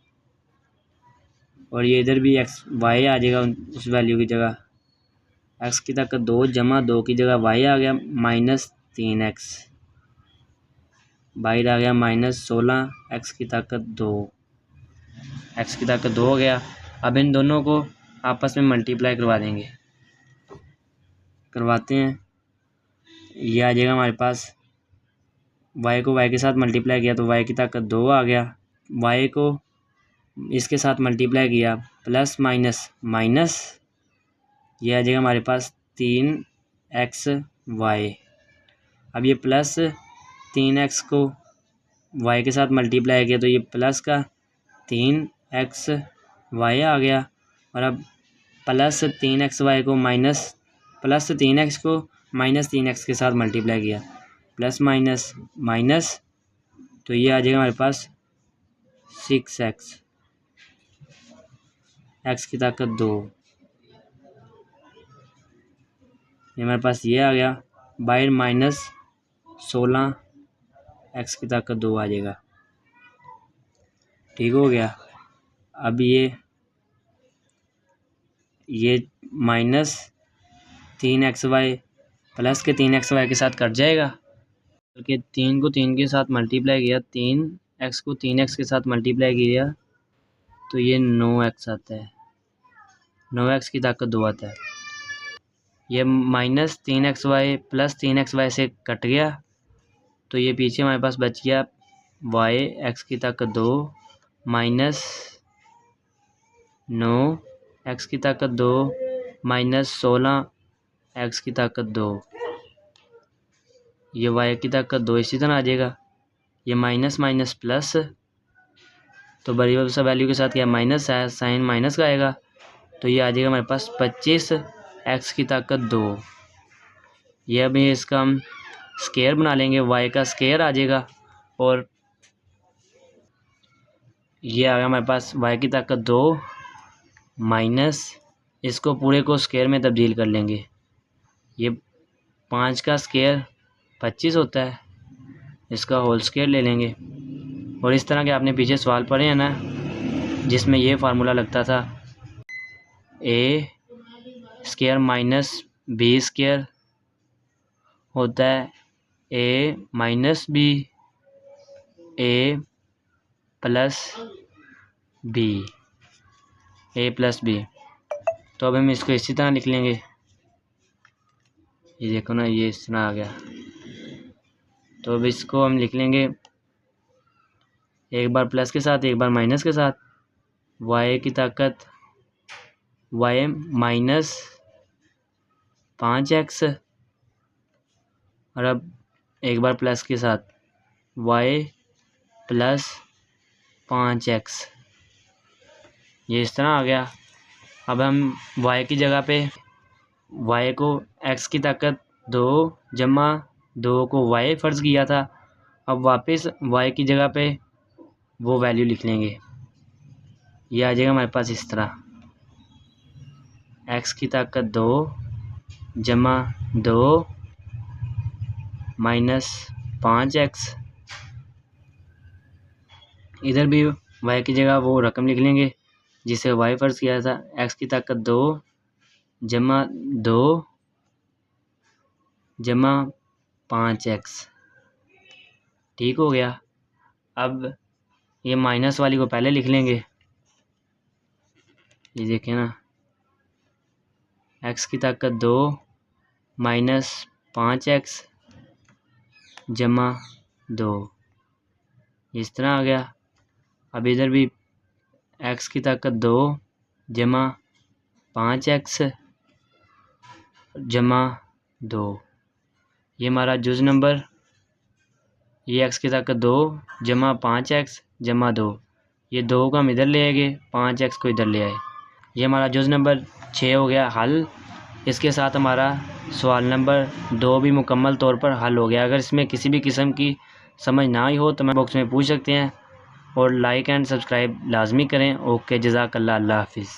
और ये इधर भी x y आ जाएगा उस वैल्यू की जगह। x की ताकत 2 जमा 2 की जगह y आ गया -3x, बाहर आ गया -16 x की ताकत 2, x की ताकत 2 हो गया। अब इन दोनों को आपस में मल्टीप्लाई करवा देंगे, करवाते हैं। ये आ जाएगा हमारे पास, y को y के साथ मल्टीप्लाई किया तो y की ताकत 2 आ गया, y को इसके साथ मल्टीप्लाई किया प्लस माइनस माइनस, ये आ जाएगा हमारे पास 3xy। अब ये प्लस 3x को y के साथ मल्टीप्लाई किया तो ये प्लस का 3xy आ गया, और अब प्लस 3xy को प्लस 3x को -3x के साथ मल्टीप्लाई किया, प्लस माइनस माइनस, तो ये आ जाएगा हमारे पास 6x, x की ताकत 2, ये हमारे पास ये आ गया, बाहर -16 x की ताकत 2 आ जाएगा। ठीक हो गया। अब ये -3xy प्लस के 3xy के साथ कट जाएगा, क्योंकि 3 को 3 के साथ मल्टीप्लाई किया, 3x को 3x के साथ मल्टीप्लाई किया तो ये 9x आता है, 9x की ताकत 2 आता है। ये -3xy प्लस 3xy से कट गया तो ये पीछे हमारे पास बच गया y, x की ताकत 2 -9 x की ताकत 2 -16 x की ताकत 2, ये y की ताकत 2 इसी तरह आ जाएगा। ये माइनस माइनस प्लस, तो बड़ी सा वैल्यू के साथ क्या माइनस है, साइन माइनस का आएगा, तो ये आ जाएगा हमारे पास 25 x की ताकत 2। ये अभी इसका हम स्केयर बना लेंगे, y का स्केयर आ जाएगा और ये आ गया हमारे पास y की ताकत 2 माइनस, इसको पूरे को स्केयर में तब्दील कर लेंगे। ये 5 का स्केयर 25 होता है, इसका होल स्केयर ले लेंगे। और इस तरह के आपने पीछे सवाल पढ़े हैं ना, जिसमें ये फार्मूला लगता था a square minus b square होता है a minus b a plus b, a plus b। तो अब हम इसको इसी तरह लिख लेंगे। ये देखो ना, ये इस तरह आ गया। तो अब इसको हम लिख लेंगे एक बार प्लस के साथ एक बार माइनस के साथ। y की ताकत y माइनस 5x, और अब एक बार प्लस के साथ y प्लस 5x, ये इस तरह आ गया। अब हम y की जगह पे y को x की ताकत 2 जमा 2 को y फ़र्ज़ किया था, अब वापस y की जगह पे वो वैल्यू लिख लेंगे। ये आ जाएगा हमारे पास इस तरह, x की ताकत 2 जमा 2 माइनस 5x। इधर भी y की जगह वो रकम लिख लेंगे जिसे y फ़र्ज़ किया था, x की ताकत 2 जमा 2 जमा 5x। ठीक हो गया। अब ये माइनस वाली को पहले लिख लेंगे। ये देखें ना, x की ताकत 2 माइनस 5x जमा 2, इस तरह आ गया। अब इधर भी x की ताकत 2 जमा 5x जमा 2, ये हमारा जुज़ नंबर। ये x की ताकत 2 जमा 5x जमा 2, ये 2 को हम इधर ले आएंगे, 5x को इधर ले आए। ये हमारा जुज़ नंबर 6 हो गया हल। इसके साथ हमारा सवाल नंबर 2 भी मुकम्मल तौर पर हल हो गया। अगर इसमें किसी भी किस्म की समझ ना आई हो तो मैं बॉक्स में पूछ सकते हैं, और लाइक एंड सब्सक्राइब लाजमी करें। ओके, जज़ाकल्लाह, अल्लाह हाफिज़।